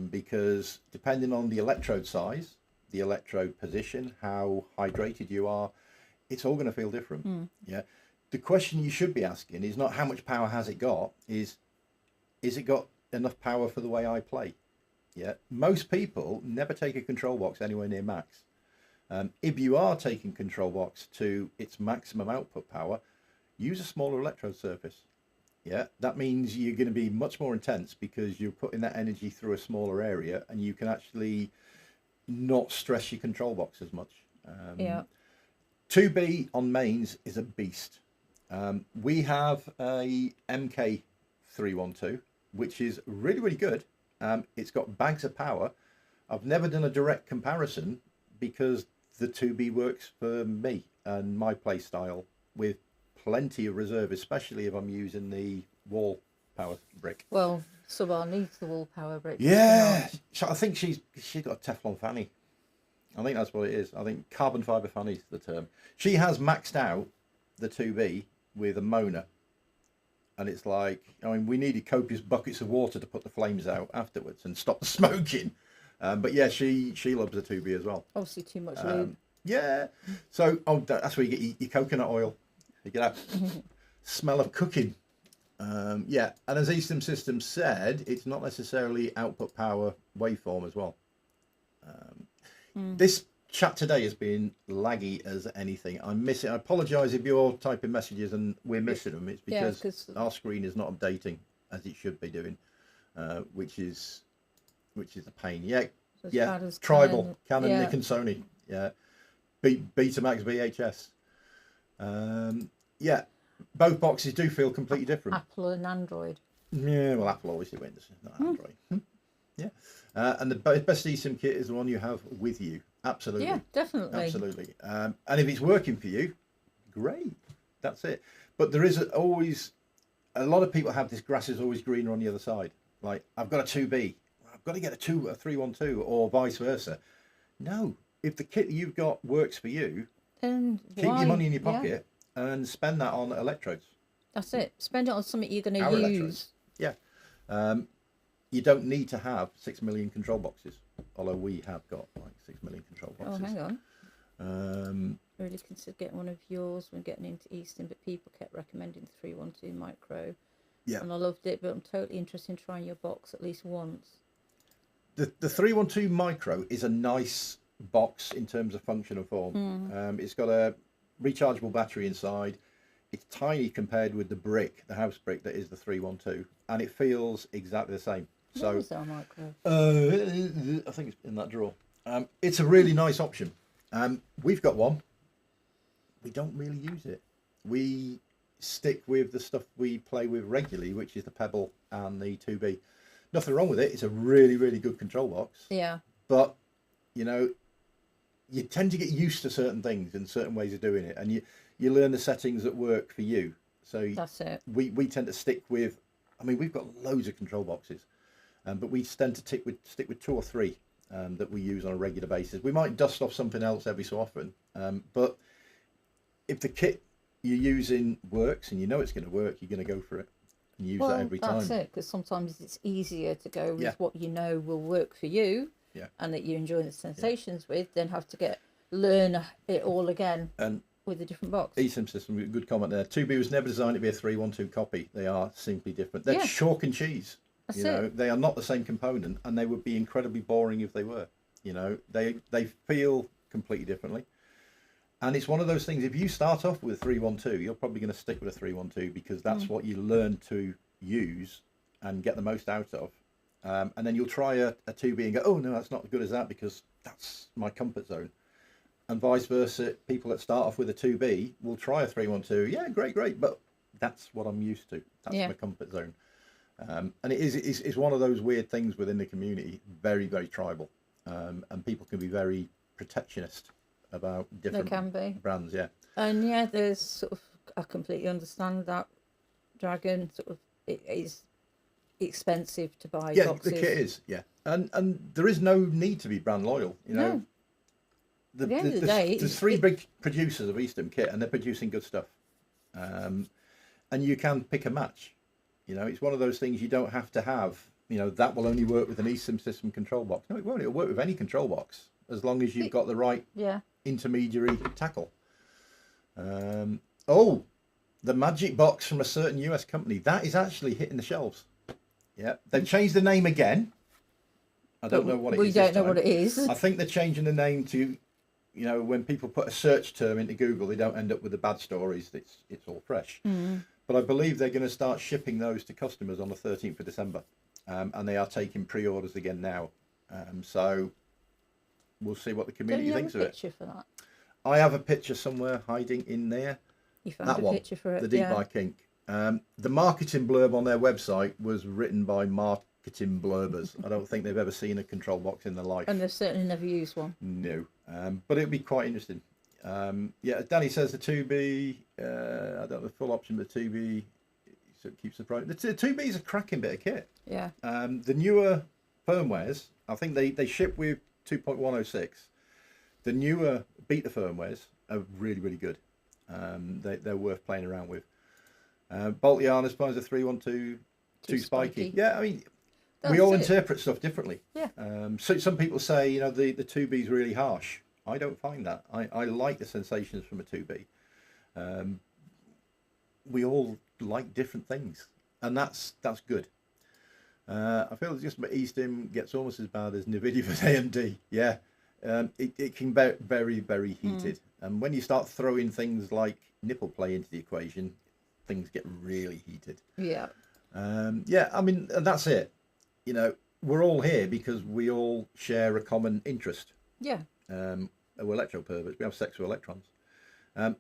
because depending on the electrode size, the electrode position, how hydrated you are, it's all going to feel different. Yeah. The question you should be asking is not how much power has it got, is it got enough power for the way I play? Yeah. Most people never take a control box anywhere near max. If you are taking control box to its maximum output power, use a smaller electrode surface. Yeah, that means you're going to be much more intense because you're putting that energy through a smaller area and you can actually not stress your control box as much. 2B on mains is a beast. We have a MK312, which is really, really good. It's got bags of power. I've never done a direct comparison because the 2B works for me and my play style with plenty of reserve, especially if I'm using the wall power brick. Well, Subar needs the wall power brick. Yeah, I think she's got a Teflon fanny. I think that's what it is. I think carbon fibre fanny is the term. She has maxed out the 2B with a Mona. And it's like, I mean, we needed copious buckets of water to put the flames out afterwards and stop the smoking. But yeah, she loves the 2B as well. Obviously too much lube. Yeah. So that's where you get your coconut oil. You get that smell of cooking. Yeah, and as E-stim Systems said, it's not necessarily output power waveform as well. This chat today has been laggy as anything. I miss it. I apologise if you're typing messages and we're missing them. It's because our screen is not updating as it should be doing, which is a pain. Yeah, so yeah. Tribal, Canon, Nikon, Sony. Yeah, Betamax, VHS. Yeah, both boxes do feel completely different. Apple and Android. Yeah, well, Apple obviously wins, not Android. Yeah, and the best eSIM kit is the one you have with you. Absolutely. Yeah, definitely. Absolutely. And if it's working for you, great. That's it. But there is always, a lot of people have this grass is always greener on the other side. Like, I've got a 2B. I've got to get a 312 or vice versa. No. If the kit that you've got works for you, then keep your money in your pocket and spend that on electrodes. That's it. Spend it on something you're going to use. Electrodes. Yeah. You don't need to have 6 million control boxes, although we have got like 6 million control boxes. Oh, hang on. Really considered getting one of yours when getting into E-stim, but people kept recommending the 312 micro. Yeah. And I loved it, but I'm totally interested in trying your box at least once. The 312 micro is a nice box in terms of function and form. It's got a rechargeable battery inside. It's tiny compared with the brick, the house brick that is the 312, and it feels exactly the same. So, where is our micro? I think it's in that drawer. It's a really nice option. We've got one. We don't really use it. We stick with the stuff we play with regularly, which is the Pebble and the 2B. Nothing wrong with it. It's a really, really good control box. Yeah. But, you know, you tend to get used to certain things and certain ways of doing it, and you learn the settings that work for you. So that's it. We tend to stick with, I mean, we've got loads of control boxes, but we tend to stick with 2 or 3 that we use on a regular basis. We might dust off something else every so often, but if the kit you're using works and you know it's going to work, you're going to go for it and use that every time. That's it, because sometimes it's easier to go with what you know will work for you, and that you enjoy the sensations with, than have to learn it all again. And with a different box. E-stim System, good comment there. 2B was never designed to be a 312 copy. They are simply different. They're chalk and cheese. That's they are not the same component, and they would be incredibly boring if they were. You know, they feel completely differently. And it's one of those things, if you start off with a 312, you're probably going to stick with a 312 because that's what you learn to use and get the most out of. And then you'll try a 2B and go, oh no, that's not as good as that because that's my comfort zone. And vice versa, people that start off with a 2B will try a 312. Yeah, great, but that's what I'm used to. That's my comfort zone. And it's one of those weird things within the community, very, very tribal. And people can be very protectionist about different brands. Yeah, and yeah, there's sort of, I completely understand that Dragon sort of, it is expensive to buy boxes. The kit is, and there is no need to be brand loyal, you know. At the end of the day, there's three big producers of E-stim kit, and they're producing good stuff, and you can pick a match. You know, it's one of those things you don't have to have, you know, that will only work with an E-stim system control box. No, it won't. It'll work with any control box as long as you've got the right intermediary tackle. Oh, the magic box from a certain US company, that is actually hitting the shelves. Yeah, they've changed the name again. I don't know what it is. We don't know what it is. I think they're changing the name to, you know, when people put a search term into Google, they don't end up with the bad stories. It's all fresh. But I believe they're going to start shipping those to customers on the 13th of December. And they are taking pre-orders again now. So we'll see what the community thinks of it. Do you have a picture for that? I have a picture somewhere hiding in there. You found a picture for it? The Deep by Kink. The marketing blurb on their website was written by marketing blurbers. I don't think they've ever seen a control box in their life. And they've certainly never used one. No. But it'd be quite interesting. Yeah, Danny says the 2B, I don't know the full option, but 2B so it keeps the price. The 2B is a cracking bit of kit. Yeah. The newer firmwares, I think they ship with 2.106. The newer beta firmwares are really, really good. They're worth playing around with. Bolt yarn, as far as a 312 too spiky. Yeah, I mean, we all interpret stuff differently. Yeah. So some people say, you know, the 2B is really harsh. I don't find that. I like the sensations from a 2B. We all like different things, and that's good. I feel just E-stim gets almost as bad as NVIDIA with AMD. Yeah. It can be very, very heated. And when you start throwing things like nipple play into the equation, things get really heated. Yeah. Yeah, I mean, and that's it. You know, we're all here because we all share a common interest. Yeah. We're electroperverts. We have sex with electrons.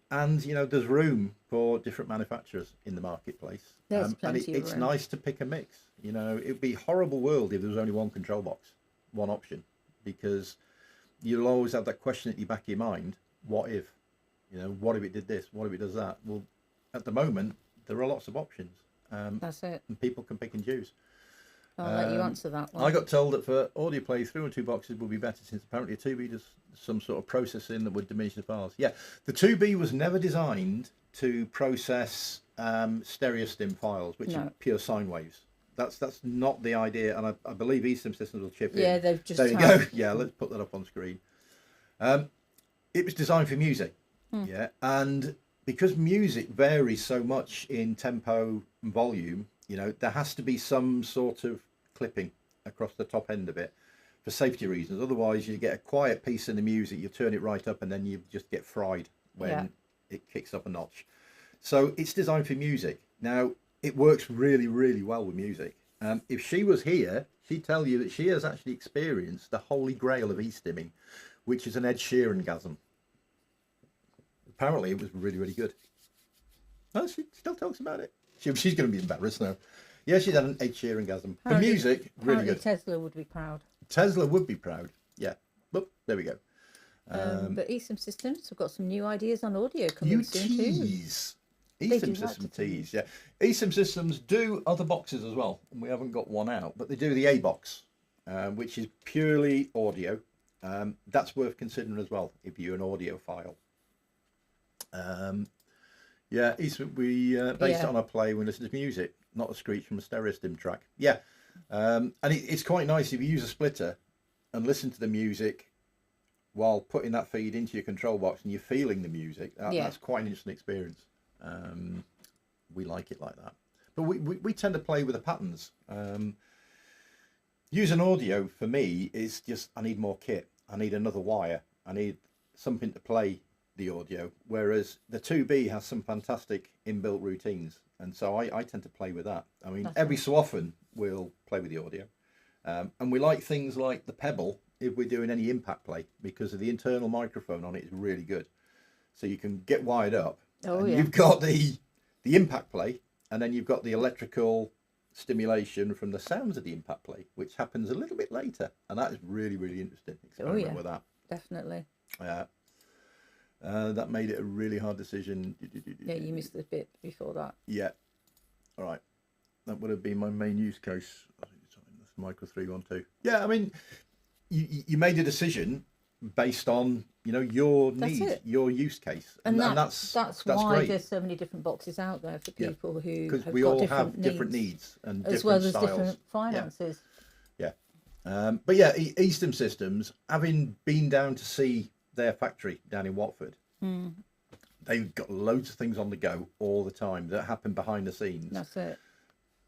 And, you know, there's room for different manufacturers in the marketplace. There's plenty and it's nice to pick a mix. You know, it'd be a horrible world if there was only one control box, one option, because you'll always have that question at the back of your mind, what if? You know, what if it did this? What if it does that? Well, at the moment, there are lots of options. That's it. And people can pick and choose. I'll let you answer that one. I got told that for audio play, 312 boxes would be better, since apparently a 2B does some sort of processing that would diminish the files. Yeah, the 2B was never designed to process stereo stim files, which are pure sine waves. That's not the idea, and I believe E-stim systems will chip in. Yeah, they've just. There you go. Yeah, let's put that up on screen. It was designed for music. Yeah, and because music varies so much in tempo and volume, you know, there has to be some sort of clipping across the top end of it for safety reasons. Otherwise, you get a quiet piece in the music, you turn it right up, and then you just get fried when it kicks up a notch. So it's designed for music. Now, it works really, really well with music. If she was here, she'd tell you that she has actually experienced the holy grail of E-stimming, which is an Ed Sheeran-gasm. Apparently, it was really, really good. Oh, she still talks about it. She's going to be embarrassed now. Yeah, she's had an Ed Sheeran-gasm. The music, really good. Tesla would be proud. Tesla would be proud. Yeah. Look, there we go. But E-stim Systems have got some new ideas on audio coming soon too. E-stim System tease, yeah. E-stim Systems do other boxes as well. And we haven't got one out, but they do the A box, which is purely audio. That's worth considering as well if you're an audiophile. Yeah, we based it on a play when we listen to music, not a screech from a stereo stim track. Yeah, and it's quite nice if you use a splitter and listen to the music while putting that feed into your control box and you're feeling the music. That's quite an interesting experience. We like it like that. But we tend to play with the patterns. Using audio for me is just, I need more kit. I need another wire. I need something to play the audio, whereas the 2B has some fantastic inbuilt routines, and so I tend to play with that. I mean, every so often we'll play with the audio, and we like things like the Pebble if we're doing any impact play, because of the internal microphone on it is really good, so you can get wired up. You've got the impact play, and then you've got the electrical stimulation from the sounds of the impact play, which happens a little bit later, and that is really, really interesting. Experiment with that. Definitely. Yeah. That made it a really hard decision. Yeah, you missed the bit before that. Yeah. All right. That would have been my main use case. That's Micro 312. Yeah, I mean, you made a decision based on your need, your use case, and that's why great. There's so many different boxes out there for people who because we all have different needs and as different well as styles. Different finances. Yeah. But yeah, E-stim Systems, having been down to see their factory down in Watford, they've got loads of things on the go all the time that happen behind the scenes. That's it.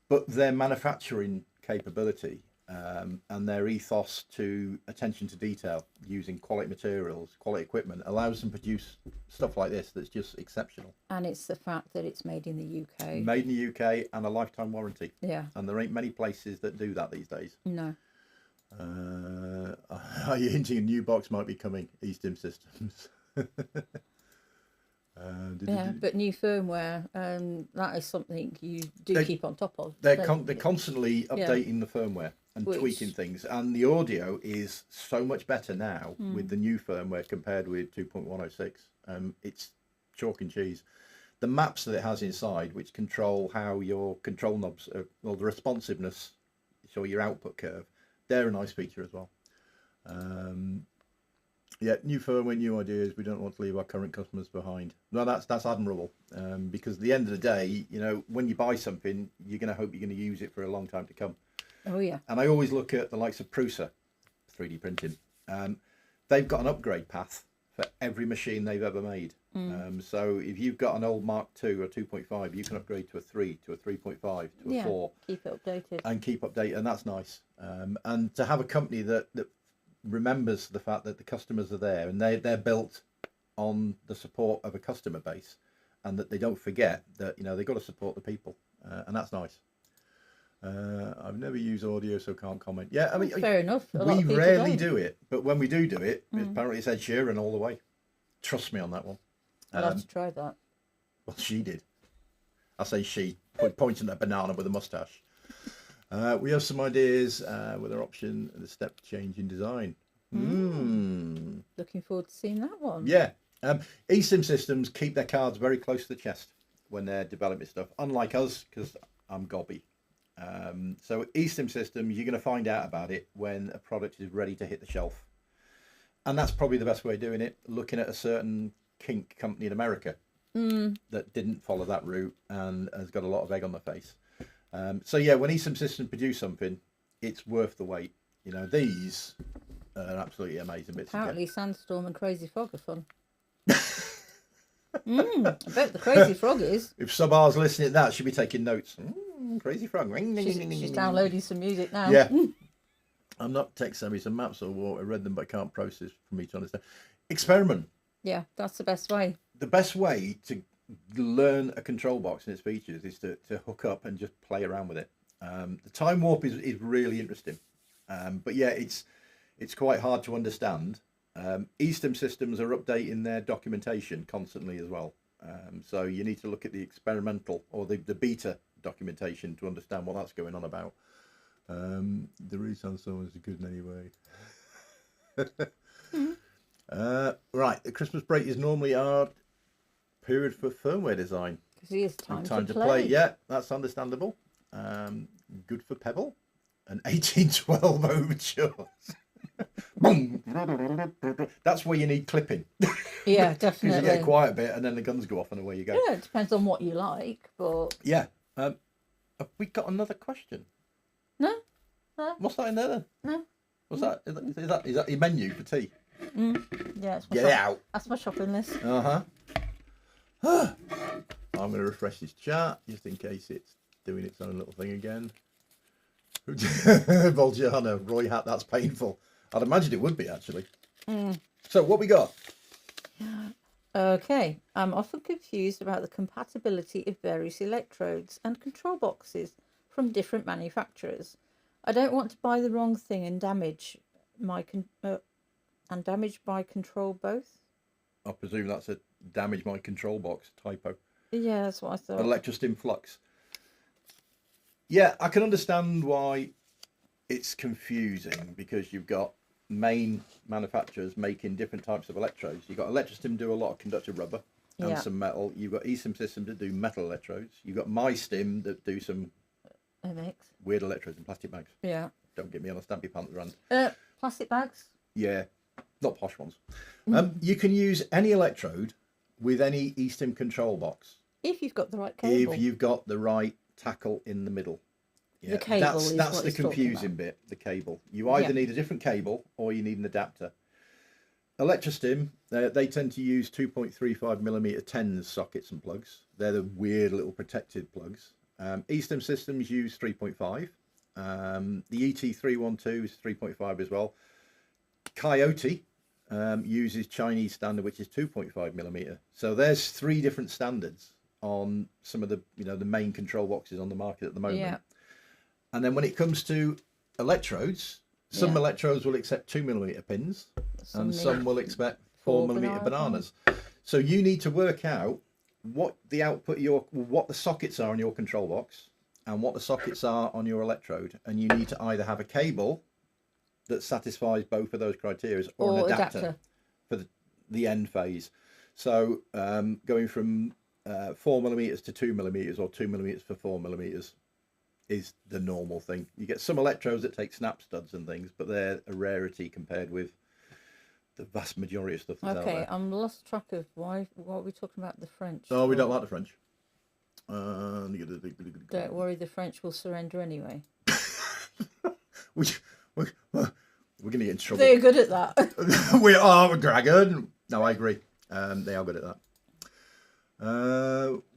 But their manufacturing capability and their ethos to attention to detail, using quality materials, quality equipment, allows them to produce stuff like this that's just exceptional. And it's the fact that it's made in the UK. Made in the UK and a lifetime warranty. Yeah. And there ain't many places that do that these days. No. Are you hinting a new box might be coming? E-stim Systems. But new firmware, that is something you do keep on top of. They're constantly updating the firmware and tweaking things, and the audio is so much better now with the new firmware compared with 2.106. It's chalk and cheese. The maps that it has inside, which control how your control knobs, the responsiveness, so your output curve, they're a nice feature as well. Yeah, new firmware, new ideas. We don't want to leave our current customers behind. No, that's admirable. Because at the end of the day, when you buy something, you're going to hope you're going to use it for a long time to come. Oh yeah. And I always look at the likes of Prusa, 3D printing. They've got an upgrade path for every machine they've ever made. So if you've got an old Mark II or 2.5, you can upgrade to a 3, to a 3.5, to a 4. Keep it updated. And keep updated, and that's nice. And to have a company that remembers the fact that the customers are there and they're built on the support of a customer base, and that they don't forget that they've got to support the people, and that's nice. I've never used audio, so can't comment. Yeah, I mean, fair enough. We rarely do it, but when we do it, apparently it's Ed Sheeran all the way. Trust me on that one. I'll have to try that. Well, she did. I say she, pointing at a banana with a mustache. We have some ideas with our option and the step change in design. Looking forward to seeing that one. Yeah. E-stim Systems keep their cards very close to the chest when they're developing stuff, unlike us, because I'm gobby. So E-stim Systems, you're going to find out about it when a product is ready to hit the shelf. And that's probably the best way of doing it, looking at a certain kink company in America that didn't follow that route and has got a lot of egg on their face. So yeah, when E-stim Systems produce something, it's worth the wait. These are absolutely amazing bits. Apparently Sandstorm and Crazy Frog are fun. I bet the Crazy Frog is. If Subar's listening to that, she'll be taking notes. Crazy Frog. She's downloading some music now. Yeah. I'm not texting me some maps or what. I read them, but I can't process for me to understand. Experiment. Yeah, that's the best way. The best way to learn a control box and its features is to hook up and just play around with it. The time warp is really interesting. But yeah, it's quite hard to understand. E-stim Systems are updating their documentation constantly as well. So you need to look at the experimental or the beta documentation to understand what that's going on about. The resound song is good anyway. Right, the Christmas break is normally our period for firmware design. Because it is time to play. Yeah, that's understandable. Good for Pebble. An 1812 overture. Boom. That's where you need clipping. Yeah, definitely. Because you get a quiet bit and then the guns go off and away you go. Yeah, it depends on what you like, but... Yeah. Have we got another question? No. What's that in there then? No. What's that? Is that your menu for tea? Yeah, Get it out. That's my shopping list. I'm going to refresh this chart just in case it's doing its own little thing again. Volgiana, Roy Hat, that's painful. I'd imagine it would be actually. So what we got? Okay, I'm often confused about the compatibility of various electrodes and control boxes from different manufacturers. I don't want to buy the wrong thing and damage my control both. I presume that's a damage my control box typo. Yeah, that's what I thought. Electrostim flux. Yeah, I can understand why it's confusing because you've got main manufacturers making different types of electrodes. You've got E-stim do a lot of conductive rubber and some metal. You've got E-stim systems that do metal electrodes. You've got M that do some weird electrodes in plastic bags. Yeah. Don't get me on a Stampy Pants rant. Plastic bags? Yeah, not posh ones. You can use any electrode with any E-stim control box. If you've got the right cable. If you've got the right tackle in the middle. Yeah, the cable that's the confusing bit, the cable. You either need a different cable or you need an adapter. E-stim, they tend to use 2.35mm 10s sockets and plugs. They're the weird little protected plugs. E-stim systems use 3.5. The ET312 is 3.5 as well. Coyote uses Chinese standard, which is 2.5mm. So there's 3 different standards on some of the the main control boxes on the market at the moment. Yeah. And then when it comes to electrodes, some electrodes will accept 2mm pins, and some will accept 4mm bananas. So you need to work out what the output what the sockets are on your control box and what the sockets are on your electrode, and you need to either have a cable that satisfies both of those criteria or an adapter for the end phase. So going from 4mm to 2mm or 2mm for 4mm is the normal thing. You get some electrodes that take snap studs and things, but they're a rarity compared with the vast majority of stuff that's out there. Okay, I'm lost track of what are we talking about the French? Oh, we don't like the French. Don't worry, the French will surrender anyway. We're going to get in trouble. They're good at that. We are a dragon. No, I agree. They are good at that.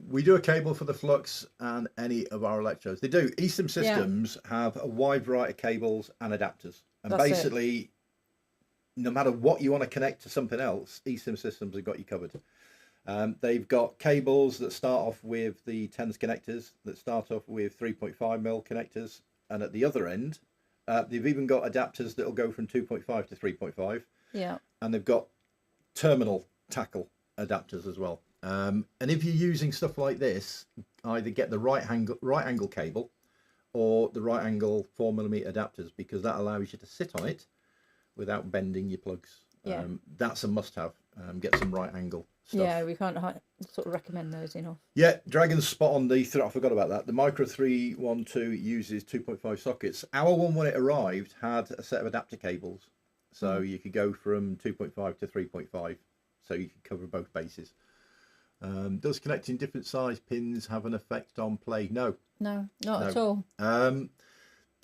We do a cable for the flux and any of our electrodes. They do. E-stim systems have a wide variety of cables and adapters. And basically, no matter what you want to connect to something else, E-stim systems have got you covered. They've got cables that start off with the 10s connectors, that start off with 3.5mm connectors. And at the other end, they've even got adapters that will go from 2.5 to 3.5. Yeah. And they've got terminal tackle adapters as well. And if you're using stuff like this, either get the right angle cable or the right angle 4mm adapters, because that allows you to sit on it without bending your plugs. Yeah. That's a must-have. Get some right angle stuff. Yeah, we can't sort of recommend those enough. Yeah, Dragon's spot on I forgot about that. The Micro 312 uses 2.5 sockets. Our one, when it arrived, had a set of adapter cables. So you could go from 2.5 to 3.5. So you could cover both bases. Does connecting different size pins have an effect on play? No. No, not at all. The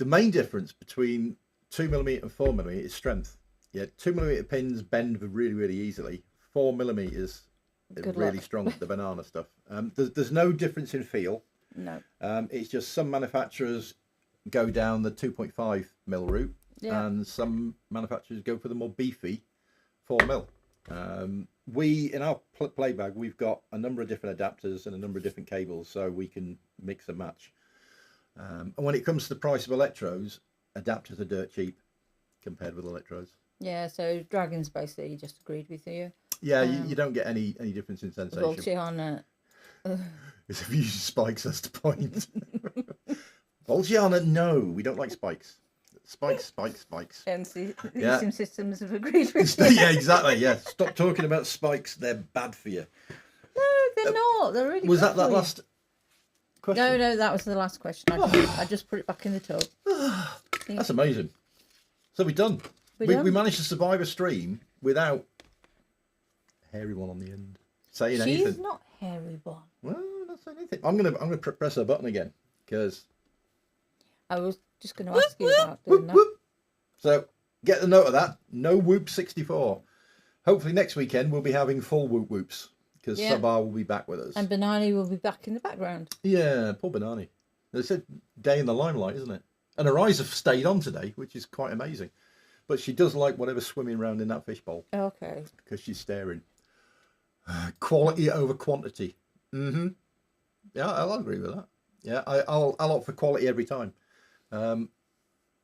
main difference between 2mm and 4mm is strength. Yeah, 2mm pins bend really, really easily. 4mm is really strong with the banana stuff. There's no difference in feel. No. It's just some manufacturers go down the 2.5mm route, and some manufacturers go for the more beefy 4mm. In our play bag, we've got a number of different adapters and a number of different cables, so we can mix and match. And when it comes to the price of electrodes, adapters are dirt cheap compared with electrodes. Yeah, so Dragon's basically just agreed with you. Yeah, you don't get any difference in sensation. Voltiana. If you use spikes, that's the point. Voltiana, no, we don't like spikes. Spikes. And E-stim systems have agreed with you. Yeah, exactly. Yeah, stop talking about spikes. They're bad for you. No, they're not. They're really. Was that last question? No, that was the last question. I just put it back in the tub. That's amazing. So we're done. We managed to survive a stream without a hairy one on the end saying anything. She's not hairy one. Well, not saying anything. I'm gonna press her button again because I was just going to ask you about doing that. So get the note of that. No Whoop 64. Hopefully next weekend we'll be having full Whoop Whoops because Sabar will be back with us. And Banani will be back in the background. Yeah, poor Banani. It's a day in the limelight, isn't it? And her eyes have stayed on today, which is quite amazing. But she does like whatever's swimming around in that fishbowl. Okay. Because she's staring. Quality over quantity. Mm-hmm. Yeah, I'll agree with that. Yeah, I'll opt for quality every time.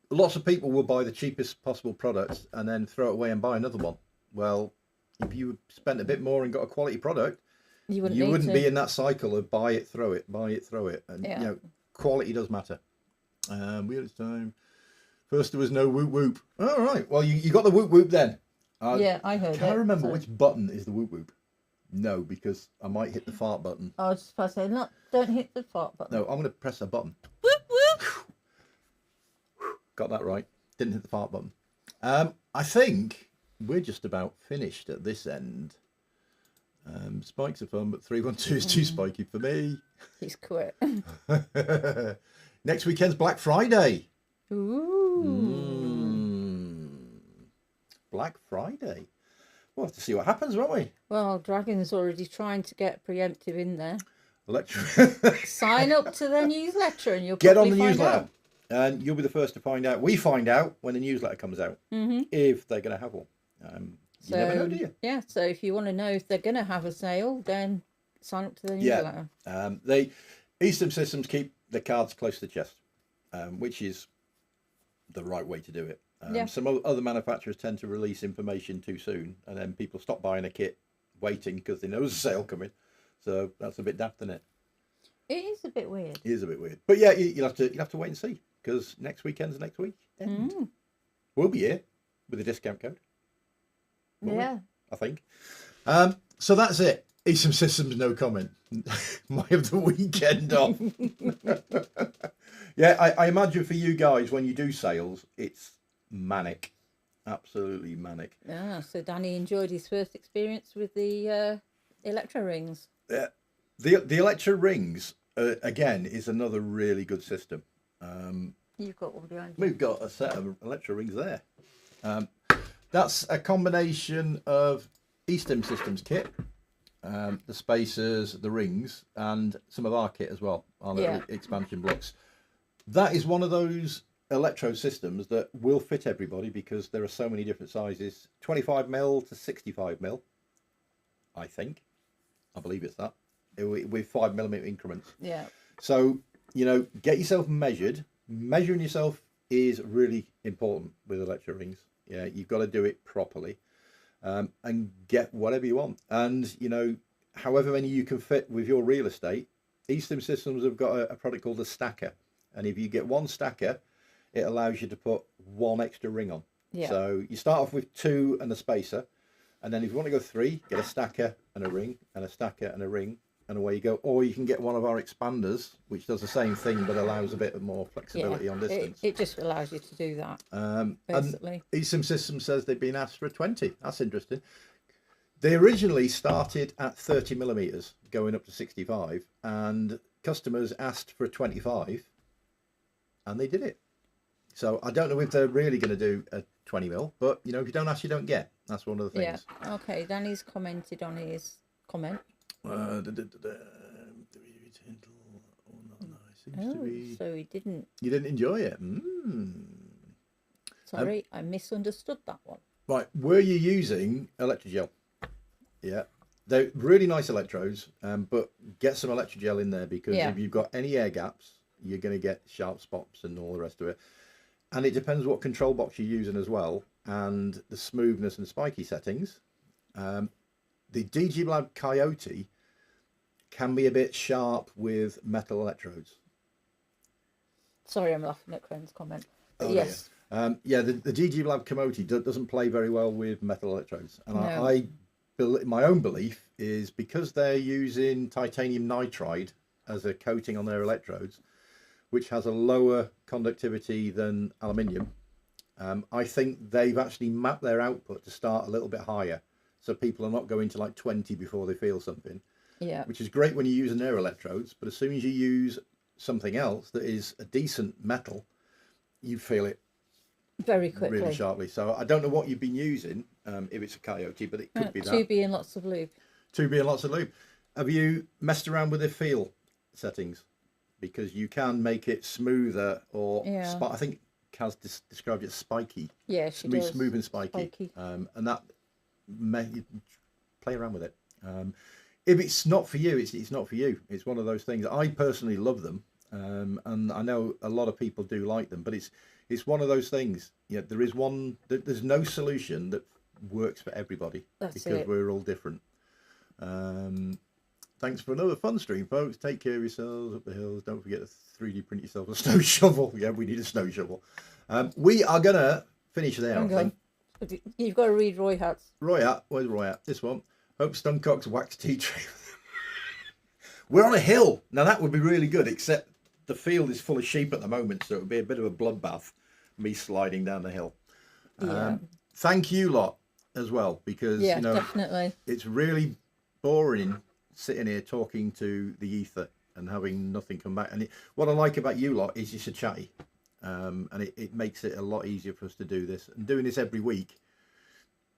Lots of people will buy the cheapest possible products and then throw it away and buy another one. Well, if you spent a bit more and got a quality product, you wouldn't be in that cycle of buy it, throw it, and quality does matter. We have time First there was no whoop whoop. All right. Well, you got the whoop whoop then. Yeah, I heard it. Can I remember so- which button is the whoop whoop? No, because I might hit the fart button. I was just about to say, no, don't hit the fart button. No, I'm going to press a button. Whoop, whoop. Got that right. Didn't hit the fart button. I think we're just about finished at this end. Spikes are fun, but 312 is too spiky for me. He's quit. Next weekend's Black Friday. Ooh. Black Friday. We'll have to see what happens, won't we? Well, Dragon's already trying to get preemptive in there. Electro. Sign up to their newsletter and you'll Get on probably the find newsletter. out. And you'll be the first to find out. We find out when the newsletter comes out, if they're going to have one. You never know, do you? Yeah, so if you want to know if they're going to have a sale, then sign up to their newsletter. E-stim systems keep the cards close to the chest, which is the right way to do it. Some other manufacturers tend to release information too soon, and then people stop buying a kit waiting because they know there's a sale coming. So that's a bit daft, isn't it? It is a bit weird. It is a bit weird. But yeah, you'll have to wait and see, because next weekend's next week. We'll be here with a discount code. Yeah. I think. So that's it. E-stim systems, no comment. Might have the weekend off. Yeah, I imagine for you guys, when you do sales, it's manic. Absolutely manic. Yeah, so Danny enjoyed his first experience with the electro rings. Yeah. The electro rings, again, is another really good system. You've got one behind you. We've got a set of electro rings there. That's a combination of E-stim systems kit, the spacers, the rings, and some of our kit as well, our little expansion blocks. That is one of those electro systems that will fit everybody, because there are so many different sizes, 25mm to 65mm, I think. I believe it's that, with 5mm increments. Yeah. So, get yourself measured. Measuring yourself is really important with electro rings. Yeah, you've got to do it properly, and get whatever you want. And, however many you can fit with your real estate, E-stim systems have got a product called a stacker. And if you get one stacker, it allows you to put one extra ring on. Yeah. So you start off with 2 and a spacer. And then if you want to go 3, get a stacker and a ring, and a stacker and a ring, and away you go. Or you can get one of our expanders, which does the same thing but allows a bit more flexibility on distance. It just allows you to do that, basically. And E-stim Systems says they've been asked for a 20. That's interesting. They originally started at 30mm, going up to 65, and customers asked for a 25, and they did it. So I don't know if they're really going to do a 20mm, but, if you don't ask, you don't get. That's one of the things. Yeah. Okay, Danny's commented on his comment. So he didn't. You didn't enjoy it. Sorry, I misunderstood that one. Right, were you using electrogel? Yeah, they're really nice electrodes, but get some electrogel in there, because if you've got any air gaps, you're going to get sharp spots and all the rest of it. And it depends what control box you're using as well, and the smoothness and spiky settings. The DG Lab Coyote can be a bit sharp with metal electrodes. Sorry, I'm laughing at Cren's comment. But Oh, yes. Yeah, the DG Lab Coyote doesn't play very well with metal electrodes. And No. my own belief is, because they're using titanium nitride as a coating on their electrodes, which has a lower conductivity than aluminium, I think they've actually mapped their output to start a little bit higher, so people are not going to like 20 before they feel something. Yeah. Which is great when you're using their electrodes, but as soon as you use something else that is a decent metal, you feel it Very quickly. really sharply. So I don't know what you've been using, if it's a Coyote, but it could be that. 2B and lots of lube. 2B and lots of lube. Have you messed around with the feel settings? Because you can make it smoother, or I think Kaz described it as spiky. Yeah, she does. Smooth and spiky. And that you play around with it. If it's not for you, it's not for you. It's one of those things. I personally love them, and I know a lot of people do like them, but it's one of those things. There's no solution that works for everybody, because we're all different. Thanks for another fun stream, folks. Take care of yourselves up the hills. Don't forget to 3D print yourself a snow shovel. Yeah, we need a snow shovel. We are going to finish there, I think. You've got to read Roy Hat's. Roy Hat. Where's Roy Hat? This one. Hope Stunt Cock's wax tea tree. We're on a hill. Now, that would be really good, except the field is full of sheep at the moment, so it would be a bit of a bloodbath, me sliding down the hill. Yeah. Thank you lot as well, because, Yeah, you know, definitely. it's really boring sitting here talking to the ether and having nothing come back. And what I like about you lot is you're so chatty, and it makes it a lot easier for us to do this. And doing this every week,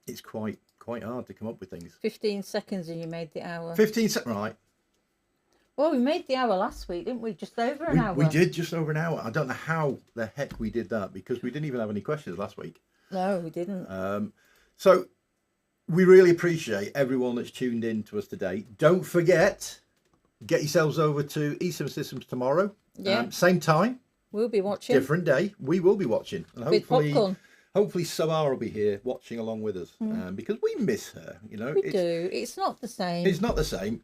it's quite hard to come up with things. 15 seconds and you made the hour. 15 seconds, right? Well, we made the hour last week, didn't we? Just over an hour. We did just over an hour. I don't know how the heck we did that, because we didn't even have any questions last week. No, we didn't. So we really appreciate everyone that's tuned in to us today. Don't forget, get yourselves over to E-stim Systems tomorrow. Yeah. Same time. We'll be watching. Different day. We will be watching. And With popcorn. hopefully Samara will be here watching along with us, because we miss her. You know, We do. It's not the same. It's not the same.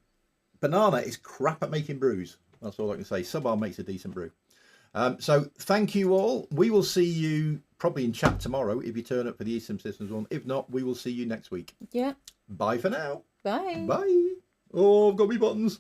Banana is crap at making brews. That's all I can say. Samara makes a decent brew. So thank you all. We will see you probably in chat tomorrow if you turn up for the E-stim Systems one. If not, we will see you next week. Yeah. Bye for now. Bye. Bye. Oh, I've got me buttons.